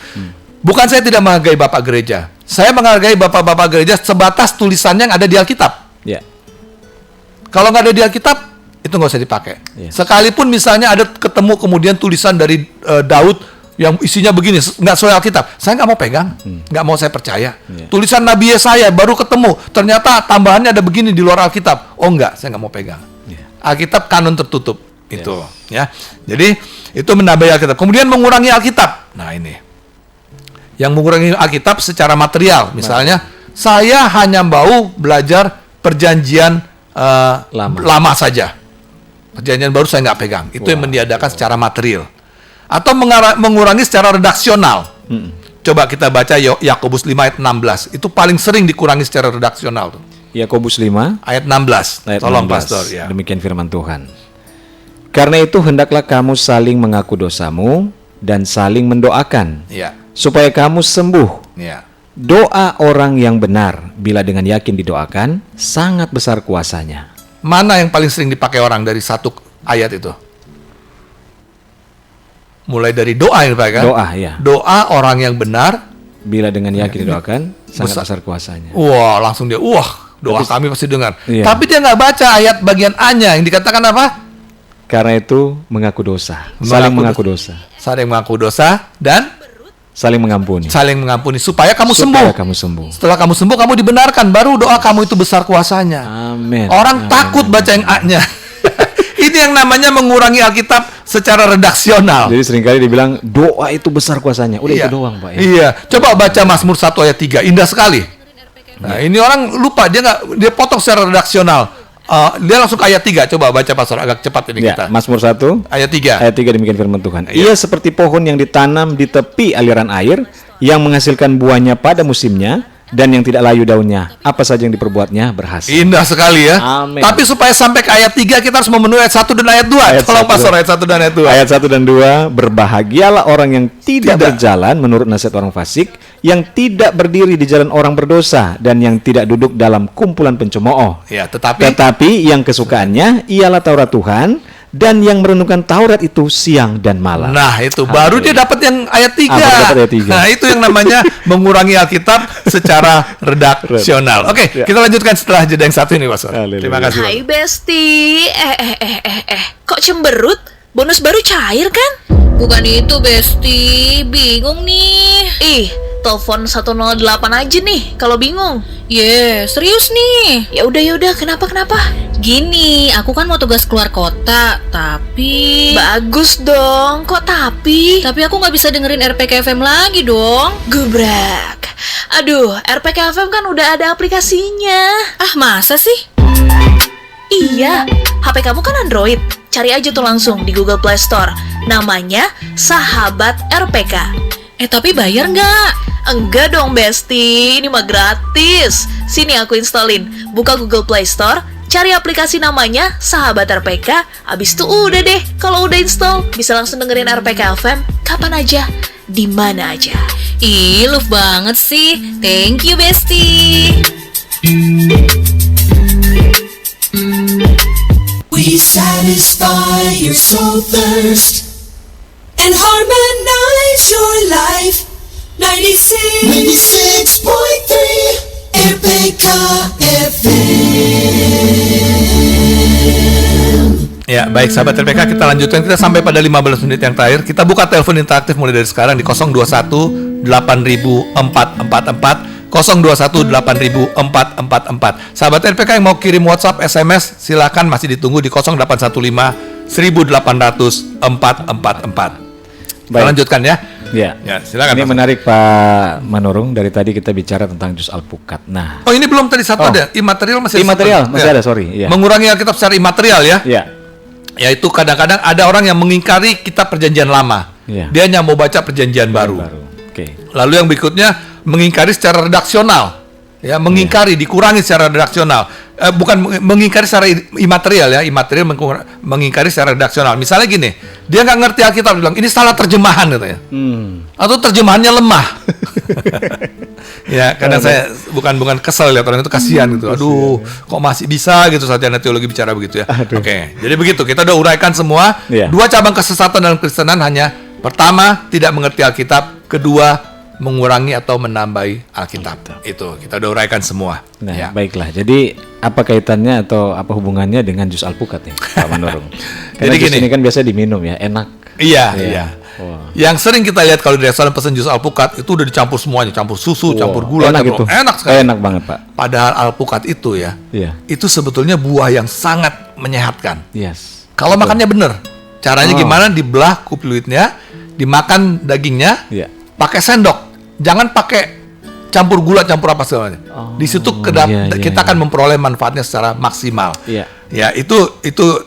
Speaker 1: Bukan saya tidak menghargai bapak gereja. Saya menghargai bapak-bapak gereja sebatas tulisannya yang ada di Alkitab.
Speaker 2: Ya.
Speaker 1: Kalau nggak ada di Alkitab, itu nggak usah dipakai.
Speaker 2: Ya.
Speaker 1: Sekalipun misalnya ada ketemu kemudian tulisan dari Daud yang isinya begini, nggak sesuai Alkitab, saya nggak mau pegang, nggak mau saya percaya. Tulisan Nabi Yesaya baru ketemu, ternyata tambahannya ada begini di luar Alkitab. Oh nggak, saya nggak mau pegang. Alkitab kanon tertutup, itu ya. Jadi itu menambahi Alkitab. Kemudian mengurangi Alkitab. Nah ini, yang mengurangi Alkitab secara material, misalnya saya hanya mau belajar perjanjian lama saja. Perjanjian baru saya nggak pegang. Itu yang meniadakan secara material. Atau mengurangi secara redaksional. Coba kita baca Yakobus 5 ayat 16. Itu paling sering dikurangi secara redaksional tuh.
Speaker 2: Yakobus 5
Speaker 1: Ayat 16.
Speaker 2: ayat
Speaker 1: Tolong
Speaker 2: 16.
Speaker 1: pastor ya.
Speaker 2: Demikian firman Tuhan. Karena itu hendaklah kamu saling mengaku dosamu dan saling mendoakan
Speaker 1: Iya.
Speaker 2: supaya kamu sembuh.
Speaker 1: Iya.
Speaker 2: Doa orang yang benar bila dengan yakin didoakan sangat besar kuasanya.
Speaker 1: Mana yang paling sering dipakai orang dari satu ayat itu? Mulai dari doa yang dipakai kan?
Speaker 2: Doa ya.
Speaker 1: Doa orang yang benar.
Speaker 2: Bila dengan yakin didoakan sangat besar kuasanya.
Speaker 1: Wah, langsung dia, doa kami pasti dengar.
Speaker 2: Iya.
Speaker 1: Tapi dia nggak baca ayat bagian A-nya yang dikatakan apa?
Speaker 2: Karena itu mengaku dosa, saling mengaku dosa,
Speaker 1: Saling mengaku dosa dan
Speaker 2: saling mengampuni.
Speaker 1: saling mengampuni supaya kamu
Speaker 2: Supaya
Speaker 1: sembuh.
Speaker 2: kamu sembuh.
Speaker 1: Setelah kamu sembuh, kamu dibenarkan. Baru doa kamu itu besar kuasanya.
Speaker 2: Amin.
Speaker 1: Orang
Speaker 2: Amin.
Speaker 1: takut baca yang A-nya. Ini yang namanya mengurangi Alkitab secara redaksional.
Speaker 2: Jadi seringkali dibilang doa itu besar kuasanya. Udah
Speaker 1: Iya.
Speaker 2: itu doang, Pak ya.
Speaker 1: Iya. Coba baca Mazmur 1 ayat 3. Indah sekali. Nah, ini orang lupa. Dia potong secara redaksional. Dia langsung ke ayat 3. Coba baca pastor agak cepat ini
Speaker 2: Ya,
Speaker 1: kita.
Speaker 2: Mazmur 1
Speaker 1: Ayat 3.
Speaker 2: ayat 3 demikian firman Tuhan.
Speaker 1: Iya.
Speaker 2: Ia seperti pohon yang ditanam di tepi aliran air yang menghasilkan buahnya pada musimnya dan yang tidak layu daunnya. Apa saja yang diperbuatnya berhasil.
Speaker 1: Indah sekali ya.
Speaker 2: Amin.
Speaker 1: Tapi supaya sampai ke ayat 3 kita harus memenuhi ayat 1 dan ayat 2.
Speaker 2: Ayat
Speaker 1: Tolong
Speaker 2: 1
Speaker 1: pastor ayat 1 dan ayat 2.
Speaker 2: Ayat 1 dan 2, berbahagialah orang yang tidak
Speaker 1: Tidak.
Speaker 2: berjalan menurut nasihat orang fasik, yang tidak berdiri di jalan orang berdosa, dan yang tidak duduk dalam kumpulan pencemooh.
Speaker 1: Ya, tetapi
Speaker 2: Tetapi yang kesukaannya ialah Taurat Tuhan, dan yang merenungkan Taurat itu siang dan malam.
Speaker 1: nah itu baru dia dapat yang ayat 3.
Speaker 2: baru dapat ayat 3.
Speaker 1: Nah, itu yang namanya mengurangi Alkitab secara redaksional. Oke,
Speaker 2: Ya.
Speaker 1: kita lanjutkan setelah jeda yang satu ini, Pastor.
Speaker 2: Haleluya.
Speaker 1: Terima kasih.
Speaker 6: Hai Besti. Kok cemberut? Bonus baru cair kan? Bukan itu Besti, bingung nih. Ih, telepon 108 aja nih kalau bingung. Serius nih. Ya udah, kenapa? Gini, aku kan mau tugas keluar kota, tapi bagus dong. Kok tapi? Tapi aku nggak bisa dengerin RPK FM lagi dong. Gebrak. Aduh, RPK FM kan udah ada aplikasinya. Ah, masa sih? Iya, HP kamu kan Android. Cari aja tuh langsung di Google Play Store. Namanya Sahabat RPK. Tapi bayar nggak? Enggak dong, Besti. Ini mah gratis. Sini aku installin. Buka Google Play Store, cari aplikasi namanya Sahabat RPK. Abis itu udah deh. Kalau udah install, bisa langsung dengerin RPK FM kapan aja, di mana aja. Ih, love banget sih. Thank you, Besti.
Speaker 4: We satisfy your soul thirst and harmonize your life. 96.3 RPK FM.
Speaker 1: Ya, baik sahabat RPK, kita lanjutkan. Kita sampai pada 15 menit yang terakhir. Kita buka telepon interaktif mulai dari sekarang di 021 8444 021 8444. Sahabat RPK yang mau kirim WhatsApp, SMS, silakan, masih ditunggu di 0815 1800 444. Kita
Speaker 2: Baik.
Speaker 1: lanjutkan ya.
Speaker 2: Ya.
Speaker 1: Ya, silakan.
Speaker 2: Ini
Speaker 1: Pastor.
Speaker 2: menarik Pak Manurung, dari tadi kita bicara tentang juz alpukat. Nah,
Speaker 1: Oh, ini belum tadi satu
Speaker 2: Oh.
Speaker 1: ada. Imaterial masih
Speaker 2: imaterial masih
Speaker 1: Ya.
Speaker 2: ada, sorry. Iya.
Speaker 1: Mengurangi Alkitab secara imaterial ya.
Speaker 2: Ya.
Speaker 1: Yaitu kadang-kadang ada orang yang mengingkari kitab perjanjian lama.
Speaker 2: Iya.
Speaker 1: Dia hanya mau baca perjanjian baru.
Speaker 2: Oke.
Speaker 1: Lalu yang berikutnya mengingkari secara redaksional. Ya, mengingkari, dikurangi secara redaksional. bukan mengingkari secara imaterial ya, imaterial mengingkari secara redaksional. Misalnya gini, dia nggak ngerti Alkitab, bilang ini salah terjemahan katanya, atau terjemahannya lemah. Ya, kadang saya bukan kesel lihat orang itu, kasihan gitu. Aduh, kok masih bisa gitu sarjana teologi bicara begitu ya. Oke, jadi begitu kita udah uraikan semua.
Speaker 2: Iya.
Speaker 1: Dua cabang kesesatan dalam Kristenan hanya pertama tidak mengerti Alkitab, kedua mengurangi atau menambahi Alkitab. Itu kita udah uraikan semua.
Speaker 2: Nah,
Speaker 1: Ya.
Speaker 2: baiklah. Jadi apa kaitannya atau apa hubungannya dengan jus alpukat nih, Pak Mandorong? Karena
Speaker 1: Jadi
Speaker 2: jus
Speaker 1: gini.
Speaker 2: ini kan biasa diminum ya, enak.
Speaker 1: Iya,
Speaker 2: Iya.
Speaker 1: iya.
Speaker 2: Wah.
Speaker 1: Yang sering kita lihat kalau di restoran pesen jus alpukat itu udah dicampur semuanya, campur susu, campur gula,
Speaker 2: enak
Speaker 1: campur
Speaker 2: itu.
Speaker 1: enak sekali.
Speaker 2: Enak banget, Pak.
Speaker 1: Padahal alpukat itu ya,
Speaker 2: Iya.
Speaker 1: itu sebetulnya buah yang sangat menyehatkan.
Speaker 2: Yes.
Speaker 1: Kalau makannya bener, caranya
Speaker 2: Oh.
Speaker 1: gimana? Dibelah kulit-kulitnya, dimakan dagingnya,
Speaker 2: Iya.
Speaker 1: pakai sendok. Jangan pakai campur gula, campur apa segalanya. Di situ
Speaker 2: iya,
Speaker 1: kita
Speaker 2: iya.
Speaker 1: akan memperoleh manfaatnya secara maksimal.
Speaker 2: Iya.
Speaker 1: Ya itu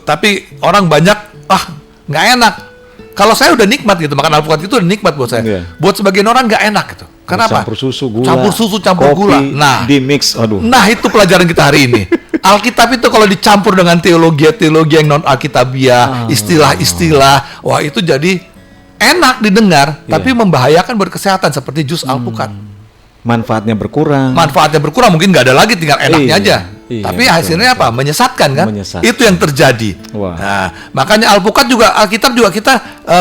Speaker 1: tapi orang banyak nggak enak. Kalau saya udah nikmat gitu, makan alpukat itu udah nikmat buat saya.
Speaker 2: Iya.
Speaker 1: Buat sebagian orang nggak enak gitu. Kenapa?
Speaker 2: Campur susu, gula.
Speaker 1: Campur susu, campur
Speaker 2: kopi,
Speaker 1: gula. Nah,
Speaker 2: di mix. Aduh.
Speaker 1: Nah itu pelajaran kita hari ini. Alkitab itu kalau dicampur dengan teologi yang non alkitabiah, istilah-istilah, wah itu jadi enak didengar, tapi membahayakan buat kesehatan seperti jus alpukat.
Speaker 2: Manfaatnya berkurang.
Speaker 1: Manfaatnya berkurang, mungkin nggak ada lagi, tinggal enaknya
Speaker 2: Iya,
Speaker 1: aja.
Speaker 2: iya,
Speaker 1: Tapi
Speaker 2: betul,
Speaker 1: hasilnya apa? Menyesatkan kan?
Speaker 2: Menyesatkan.
Speaker 1: Itu yang terjadi.
Speaker 2: Wah.
Speaker 1: Nah, makanya alpukat juga, Alkitab juga kita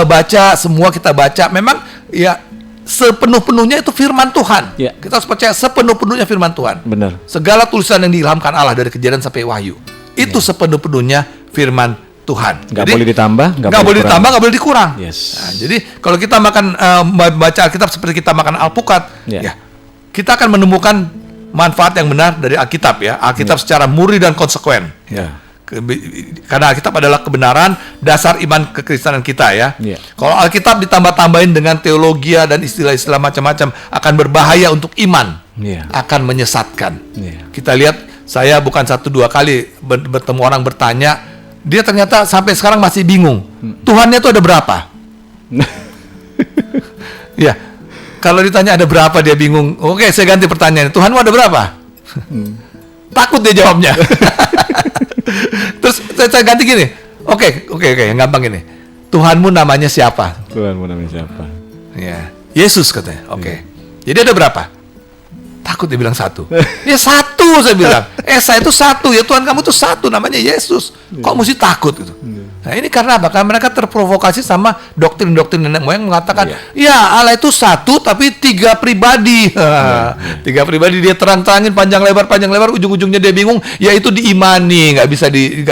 Speaker 1: baca, semua kita baca. Memang ya sepenuh-penuhnya itu firman Tuhan.
Speaker 2: Iya.
Speaker 1: Kita harus percaya sepenuh-penuhnya firman Tuhan.
Speaker 2: Benar.
Speaker 1: Segala tulisan yang diilhamkan Allah dari Kejadian sampai Wahyu itu sepenuh-penuhnya firman Tuhan.
Speaker 2: Nggak
Speaker 1: Jadi,
Speaker 2: boleh ditambah,
Speaker 1: nggak boleh ditambah, nggak boleh dikurang.
Speaker 2: Yes.
Speaker 1: Nah, jadi kalau kita makan baca Alkitab seperti kita makan alpukat,
Speaker 2: Ya.
Speaker 1: ya kita akan menemukan manfaat yang benar dari Alkitab ya. Alkitab secara murni dan konsekuen.
Speaker 2: Ya.
Speaker 1: Karena Alkitab adalah kebenaran dasar iman kekristenan kita ya.
Speaker 2: Iya.
Speaker 1: Kalau Alkitab ditambah-tambahin dengan teologi dan istilah-istilah macam-macam akan berbahaya untuk iman,
Speaker 2: Iya.
Speaker 1: akan menyesatkan.
Speaker 2: Iya.
Speaker 1: Kita lihat, saya bukan 1-2 kali bertemu orang bertanya, dia ternyata sampai sekarang masih bingung. Tuhannya itu ada berapa? Ya, kalau ditanya ada berapa dia bingung. Oke, saya ganti pertanyaan. Tuhanmu ada berapa? Takut dia jawabnya. Terus saya ganti gini. Oke, yang gampang gini. Tuhanmu namanya siapa?
Speaker 2: Tuhan mau namanya siapa?
Speaker 1: Ya, Yesus katanya. Oke. Jadi ada berapa? Takut dia bilang 1. Ya 1 saya bilang. Saya itu 1, ya Tuhan kamu itu 1, namanya Yesus. Kok mesti takut gitu? Nah ini karena apa? Karena mereka terprovokasi sama doktrin-doktrin nenek moyang mengatakan, ya Allah itu 1 tapi 3 pribadi. 3 pribadi, dia terang-terangin panjang lebar, ujung-ujungnya dia bingung. Ya itu diimani, nggak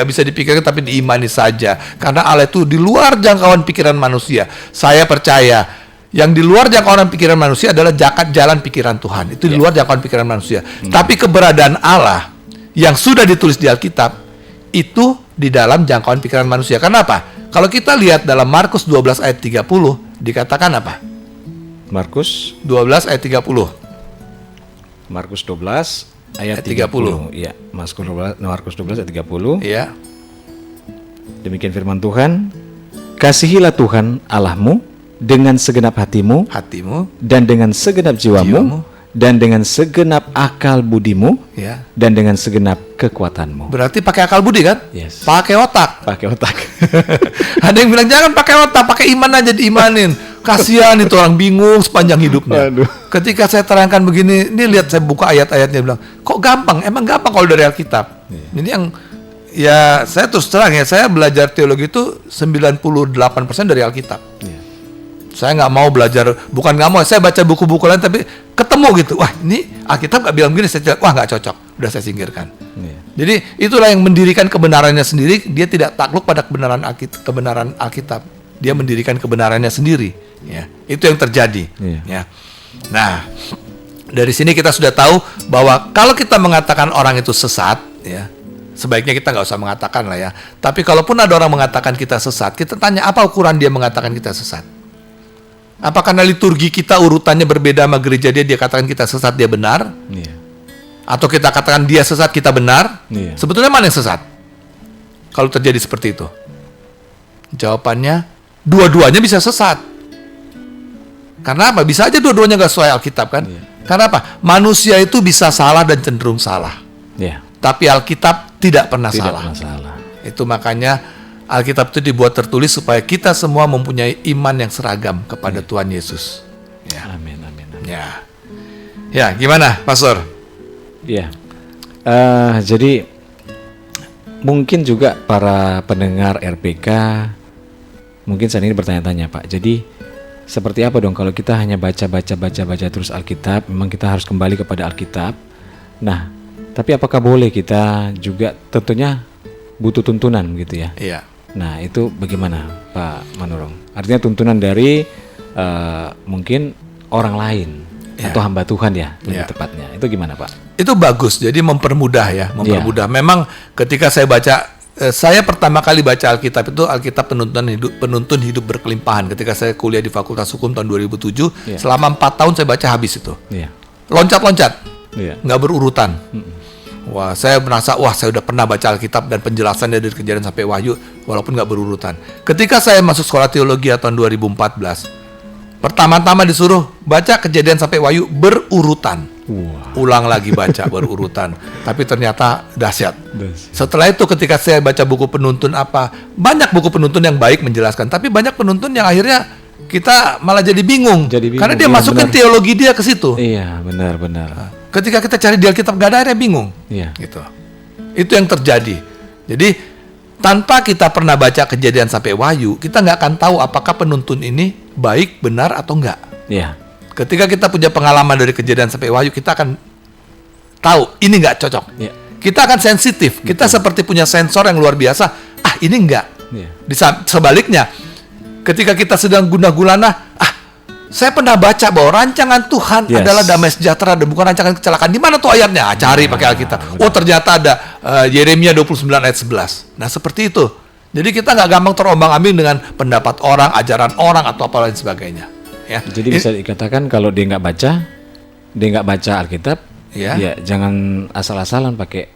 Speaker 1: bisa dipikirkan tapi diimani saja. Karena Allah itu di luar jangkauan pikiran manusia. Saya percaya yang di luar jangkauan pikiran manusia adalah jalan pikiran Tuhan. Itu di luar jangkauan pikiran manusia. Tapi keberadaan Allah yang sudah ditulis di Alkitab itu di dalam jangkauan pikiran manusia. Kenapa? Kalau kita lihat dalam Markus 12 ayat 30 dikatakan apa?
Speaker 2: Markus
Speaker 1: 12 ayat 30.
Speaker 2: Markus 12 ayat 30. Iya, Markus 12 ayat 30.
Speaker 1: Iya.
Speaker 2: Demikian firman Tuhan. Kasihilah Tuhan Allahmu dengan segenap hatimu
Speaker 1: Hatimu,
Speaker 2: dan dengan segenap jiwamu dan dengan segenap akal budimu
Speaker 1: ya.
Speaker 2: dan dengan segenap kekuatanmu.
Speaker 1: Berarti pakai akal budi kan?
Speaker 2: Yes.
Speaker 1: Pakai otak.
Speaker 2: Pakai otak.
Speaker 1: Ada yang bilang jangan pakai otak, pakai iman aja diimanin. Kasihan itu orang bingung sepanjang hidupnya.
Speaker 2: Aduh.
Speaker 1: Ketika saya terangkan begini, ini lihat saya buka ayat-ayatnya bilang, kok gampang? Emang gampang kalau dari Alkitab. Ini yang ya saya terus terang ya, saya belajar teologi itu 98% dari Alkitab. Saya nggak mau belajar, bukan nggak mau, saya baca buku-buku lain tapi ketemu gitu, wah ini Alkitab nggak bilang begini, saya wah nggak cocok, udah saya singkirkan. Jadi itulah yang mendirikan kebenarannya sendiri, dia tidak takluk pada kebenaran Alkitab, dia mendirikan kebenarannya sendiri, ya itu yang terjadi. Ya. Nah dari sini kita sudah tahu bahwa kalau kita mengatakan orang itu sesat, ya sebaiknya kita nggak usah mengatakan lah ya. Tapi kalaupun ada orang mengatakan kita sesat, kita tanya apa ukuran dia mengatakan kita sesat. Apa karena liturgi kita urutannya berbeda sama gereja dia katakan kita sesat, dia benar? Atau kita katakan dia sesat, kita benar? Sebetulnya mana yang sesat? Kalau terjadi seperti itu? Jawabannya, dua-duanya bisa sesat. Karena apa? Bisa aja dua-duanya nggak sesuai Alkitab kan? Karena apa? Manusia itu bisa salah dan cenderung salah. tapi Alkitab tidak pernah
Speaker 2: Tidak
Speaker 1: salah.
Speaker 2: pernah salah.
Speaker 1: Itu makanya Alkitab itu dibuat tertulis supaya kita semua mempunyai iman yang seragam kepada Tuhan Yesus. Ya.
Speaker 2: Amin, amin, amin.
Speaker 1: Ya, gimana, Pastor?
Speaker 2: Ya, jadi mungkin juga para pendengar RPK mungkin saat ini bertanya-tanya, Pak. Jadi seperti apa dong kalau kita hanya baca terus Alkitab? Memang kita harus kembali kepada Alkitab. Nah, tapi apakah boleh kita juga tentunya butuh tuntunan gitu ya?
Speaker 1: Iya.
Speaker 2: Nah, itu bagaimana, Pak Manurung? Artinya tuntunan dari mungkin orang lain atau hamba Tuhan ya, lebih tepatnya. Itu gimana, Pak?
Speaker 1: Itu bagus, jadi mempermudah ya, mempermudah. Memang ketika saya baca, saya pertama kali baca Alkitab itu Alkitab penuntun hidup berkelimpahan. Ketika saya kuliah di Fakultas Hukum tahun 2007, selama 4 tahun saya baca habis itu. Loncat-loncat, nggak berurutan. Wah, saya merasa, saya udah pernah baca Alkitab dan penjelasannya dari Kejadian sampai Wahyu, walaupun nggak berurutan. Ketika saya masuk sekolah teologi tahun 2014, pertama-tama disuruh baca Kejadian sampai Wahyu berurutan. Ulang lagi baca berurutan. Tapi ternyata dahsyat. Setelah itu ketika saya baca buku penuntun banyak buku penuntun yang baik menjelaskan, tapi banyak penuntun yang akhirnya kita malah jadi bingung. Karena dia masukin teologi dia ke situ.
Speaker 2: Iya, benar.
Speaker 1: Ketika kita cari di Alkitab gak ada, akhirnya bingung. Gitu. Itu yang terjadi. Jadi tanpa kita pernah baca Kejadian sampai Wahyu, kita nggak akan tahu apakah penuntun ini baik, benar atau enggak. Ketika kita punya pengalaman dari Kejadian sampai Wahyu, kita akan tahu ini nggak cocok. Kita akan sensitif. Kita seperti punya sensor yang luar biasa. Ini enggak. Sebaliknya, ketika kita sedang gundah gulana, saya pernah baca bahwa rancangan Tuhan adalah damai sejahtera dan bukan rancangan kecelakaan. Di mana tuh ayatnya? Cari pakai Alkitab. Ternyata ada Yeremia 29 ayat 11. Nah, seperti itu. Jadi kita nggak gampang terombang-ambing dengan pendapat orang, ajaran orang atau apa lain sebagainya. Ya.
Speaker 2: Jadi bisa dikatakan kalau dia nggak baca Alkitab, ya jangan asal-asalan pakai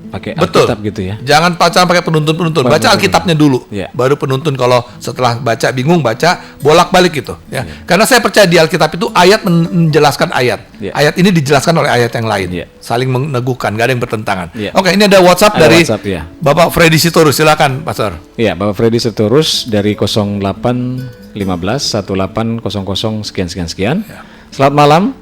Speaker 2: Alkitab gitu ya.
Speaker 1: Jangan pakai penuntun. Baca Alkitabnya dulu. Baru penuntun. Kalau setelah baca bingung, baca bolak-balik gitu ya. Karena saya percaya di Alkitab itu ayat menjelaskan ayat. Ayat ini dijelaskan oleh ayat yang lain. Saling meneguhkan, gak ada yang bertentangan. Oke, ini ada WhatsApp dari Bapak Freddy Sitorus. Silakan, Pastor.
Speaker 2: Iya, Bapak Freddy Sitorus dari 0815 1800 sekian. Selamat malam.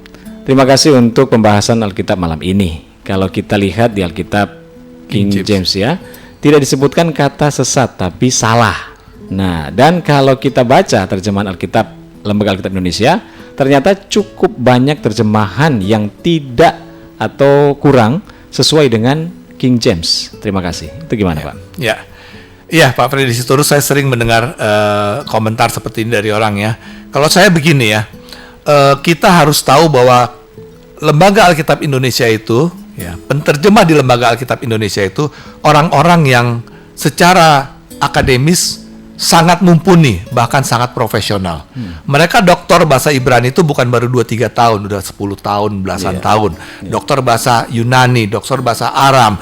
Speaker 2: Terima kasih untuk pembahasan Alkitab malam ini. Kalau kita lihat di Alkitab King James ya, tidak disebutkan kata sesat tapi salah. Nah, dan kalau kita baca terjemahan Alkitab Lembaga Alkitab Indonesia, ternyata cukup banyak terjemahan yang tidak atau kurang sesuai dengan King James. Terima kasih. Itu gimana, Pak?
Speaker 1: Iya, Pak Freddy Sitorus, saya sering mendengar komentar seperti ini dari orang ya. Kalau saya begini ya, kita harus tahu bahwa Lembaga Alkitab Indonesia itu, penterjemah di Lembaga Alkitab Indonesia itu orang-orang yang secara akademis sangat mumpuni, bahkan sangat profesional. Mereka doktor bahasa Ibrani itu bukan baru 2-3 tahun, udah 10 tahun, belasan tahun. Doktor bahasa Yunani, doktor bahasa Aram,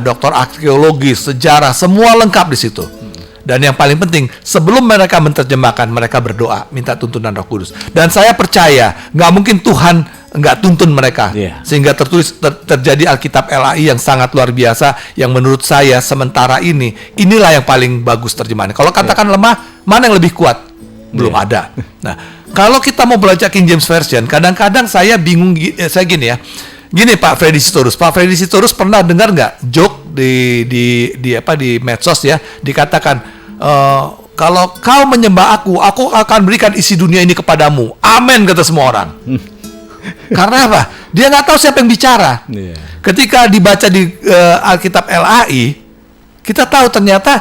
Speaker 1: doktor arkeologi, sejarah, semua lengkap di situ. Dan yang paling penting, sebelum mereka menerjemahkan, mereka berdoa, minta tuntunan Roh Kudus. Dan saya percaya, nggak mungkin Tuhan nggak tuntun mereka, sehingga terjadi Alkitab LAI yang sangat luar biasa, yang menurut saya sementara inilah yang paling bagus terjemahannya. Kalau katakan lemah, mana yang lebih kuat? Belum ada. Nah, kalau kita mau belajar King James Version, kadang-kadang saya bingung, saya gini ya. Gini, Pak Freddy Sitorus. Pak Freddy Sitorus pernah dengar nggak joke di medsos ya, dikatakan kalau kau menyembah aku akan berikan isi dunia ini kepadamu. Amin, kata semua orang. Karena apa? Dia nggak tahu siapa yang bicara. Ketika dibaca di Alkitab LAI, kita tahu ternyata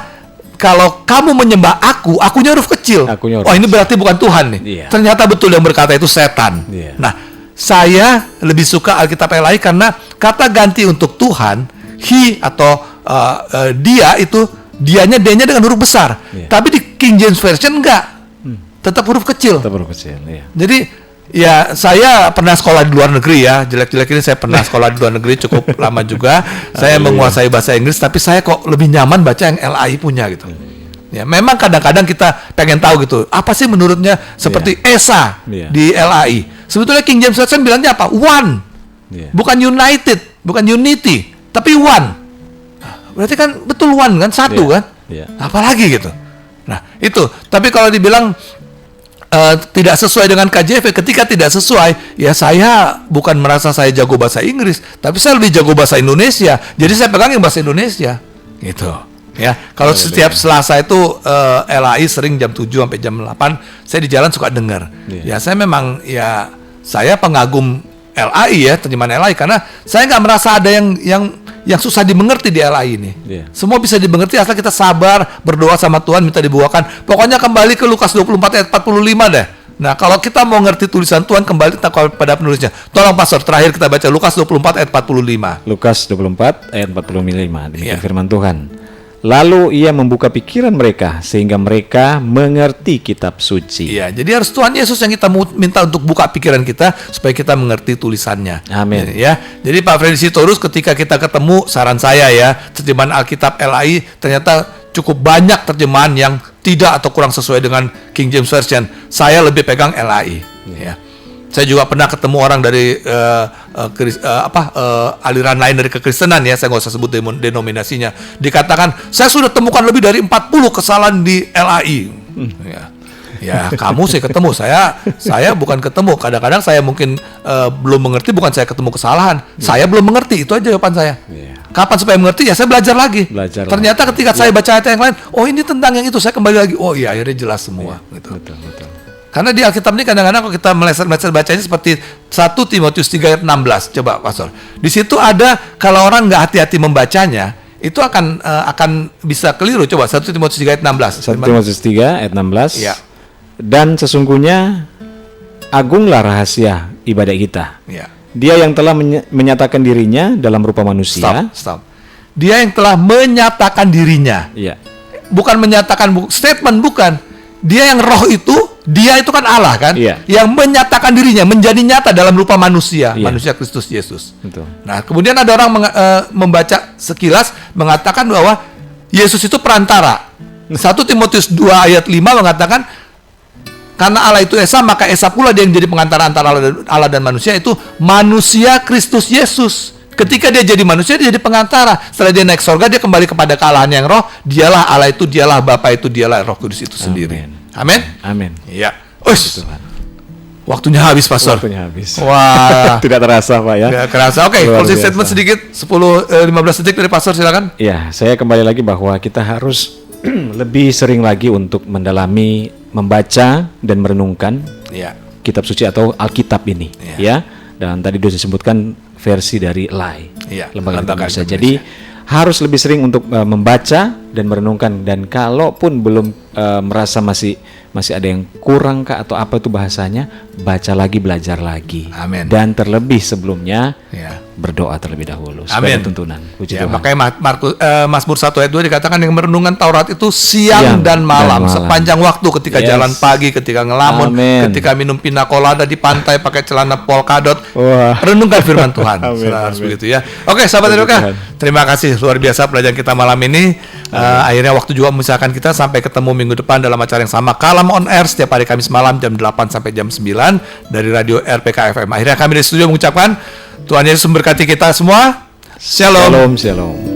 Speaker 1: kalau kamu menyembah akunya huruf kecil. Ini berarti bukan Tuhan nih. Ternyata betul yang berkata itu setan. Nah, saya lebih suka Alkitab LAI karena kata ganti untuk Tuhan, he atau dia itu D-nya dengan huruf besar. Tapi di King James Version enggak. Tetap huruf kecil. Jadi ya, saya pernah sekolah di luar negeri ya. Jelek-jelek ini saya pernah sekolah di luar negeri cukup lama juga. Saya menguasai bahasa Inggris, tapi saya kok lebih nyaman baca yang LAI punya gitu. Ya, memang kadang-kadang kita pengen tahu gitu, apa sih menurutnya seperti Esa di LAI. Sebetulnya King James Version bilangnya apa? One. Bukan united, bukan unity, tapi one. Berarti kan betul one kan, satu
Speaker 2: Iya,
Speaker 1: kan?
Speaker 2: iya.
Speaker 1: Apalagi gitu. Nah, itu. Tapi kalau dibilang tidak sesuai dengan KJV, ketika tidak sesuai, ya saya bukan merasa saya jago bahasa Inggris, tapi saya lebih jago bahasa Indonesia. Jadi saya pegang yang bahasa Indonesia. Gitu. Ya, kalau setiap Selasa itu LAI sering jam 7 sampai jam 8, saya di jalan suka dengar.
Speaker 2: Iya.
Speaker 1: Ya, saya memang saya pengagum LAI ya, terjemahan LAI, karena saya nggak merasa ada yang susah dimengerti di LAI ini.
Speaker 2: Iya.
Speaker 1: Semua bisa dimengerti asal kita sabar, berdoa sama Tuhan, minta dibukakan. Pokoknya kembali ke Lukas 24 ayat 45 deh. Nah, kalau kita mau ngerti tulisan Tuhan, kembali kepada penulisnya. Tolong Pastor, terakhir kita baca Lukas 24 ayat 45.
Speaker 2: Lukas 24 ayat 45, demikian
Speaker 1: Iya.
Speaker 2: firman Tuhan. Lalu ia membuka pikiran mereka sehingga mereka mengerti kitab suci.
Speaker 1: Iya, jadi harus Tuhan Yesus yang kita minta untuk buka pikiran kita supaya kita mengerti tulisannya.
Speaker 2: Amin.
Speaker 1: Ya, jadi Pak Freddy Sitorus, ketika kita ketemu, saran saya ya, terjemahan Alkitab LAI ternyata cukup banyak terjemahan yang tidak atau kurang sesuai dengan King James Version. Saya lebih pegang LAI. Ya. Saya juga pernah ketemu orang dari aliran lain dari kekristenan ya, saya nggak usah sebut denominasinya. Dikatakan, saya sudah temukan lebih dari 40 kesalahan di LAI. Ya, kamu sih ketemu, saya bukan ketemu. Kadang-kadang saya mungkin belum mengerti, bukan saya ketemu kesalahan. Saya belum mengerti, itu aja jawaban saya. Kapan supaya mengerti? Ya saya belajar lagi. Ternyata ketika saya baca ayat yang lain, oh ini tentang yang itu, saya kembali lagi. Oh iya, akhirnya jelas semua. Gitu.
Speaker 2: Betul.
Speaker 1: Karena di Alkitab ini kadang-kadang kalau kita meleset-meleset bacanya seperti 1 Timotius 3 ayat 16. Coba Pastor. Di situ ada, kalau orang nggak hati-hati membacanya, itu akan bisa keliru. Coba 1 Timotius 3 ayat 16.
Speaker 2: 1 Timotius 3 ayat 16.
Speaker 1: Ya.
Speaker 2: Dan sesungguhnya agunglah rahasia ibadah kita.
Speaker 1: Ya.
Speaker 2: Dia yang telah menyatakan dirinya dalam rupa manusia.
Speaker 1: Stop. Dia yang telah menyatakan dirinya.
Speaker 2: Iya.
Speaker 1: Bukan menyatakan statement, bukan. Dia yang roh itu, dia itu kan Allah kan,
Speaker 2: Iya.
Speaker 1: yang menyatakan dirinya menjadi nyata dalam rupa manusia,
Speaker 2: Iya.
Speaker 1: manusia Kristus Yesus.
Speaker 2: Betul.
Speaker 1: Nah, kemudian ada orang membaca sekilas mengatakan bahwa Yesus itu perantara. 1 Timotius 2 ayat 5 mengatakan, karena Allah itu Esa, maka Esa pula dia yang jadi pengantara antara Allah dan manusia, itu manusia Kristus Yesus. Ketika dia jadi manusia, dia jadi pengantara. Setelah dia naik sorga, dia kembali kepada kealahan yang roh. Dialah Allah itu, dialah Bapa itu, dialah Roh Kudus itu sendiri. Amin.
Speaker 2: Amin.
Speaker 1: Iya. Ush. Waktunya habis, Pastor.
Speaker 2: Waktunya habis.
Speaker 1: Wah.
Speaker 2: Tidak terasa, Pak ya.
Speaker 1: Tidak kerasa. Oke,
Speaker 2: Luar
Speaker 1: closing
Speaker 2: biasa.
Speaker 1: statement sedikit 10-15 detik dari Pastor, silakan.
Speaker 2: Ya, saya kembali lagi bahwa kita harus lebih sering lagi untuk mendalami, membaca dan merenungkan
Speaker 1: Iya.
Speaker 2: kitab suci atau Alkitab ini,
Speaker 1: Iya.
Speaker 2: ya. Dan tadi sudah disebutkan versi dari LAI,
Speaker 1: Iya,
Speaker 2: Lembaga
Speaker 1: Lembaga
Speaker 2: Indonesia.
Speaker 1: Indonesia.
Speaker 2: Jadi harus lebih sering untuk membaca dan merenungkan. Dan kalaupun belum merasa masih ada yang kurang kah atau apa itu bahasanya, baca lagi, belajar lagi.
Speaker 1: Amin.
Speaker 2: Dan terlebih sebelumnya
Speaker 1: Ya.
Speaker 2: berdoa terlebih dahulu
Speaker 1: Amin.
Speaker 2: sebagai tuntunan. Puji
Speaker 1: Ya,
Speaker 2: Tuhan.
Speaker 1: makanya Mazmur 1 ayat 2 dikatakan yang merenungkan Taurat itu siang dan malam, sepanjang waktu, ketika
Speaker 2: Yes.
Speaker 1: jalan pagi, ketika ngelamun,
Speaker 2: Amin.
Speaker 1: ketika minum pina colada di pantai pakai celana polkadot.
Speaker 2: Wah.
Speaker 1: Renungkan firman Tuhan.
Speaker 2: Amin,
Speaker 1: Harus
Speaker 2: amin.
Speaker 1: begitu ya. Oke, sahabat
Speaker 2: Puji
Speaker 1: RPK,
Speaker 2: Tuhan.
Speaker 1: terima kasih luar biasa pelajaran kita malam ini. Akhirnya waktu juga memisahkan kita, sampai ketemu minggu depan dalam acara yang sama, Kalam on Air, setiap hari Kamis malam jam 8 sampai jam 9 dari radio RPK FM. Akhirnya kami di studio mengucapkan Tuhan Yesus memberkati kita semua. Shalom.
Speaker 2: Shalom.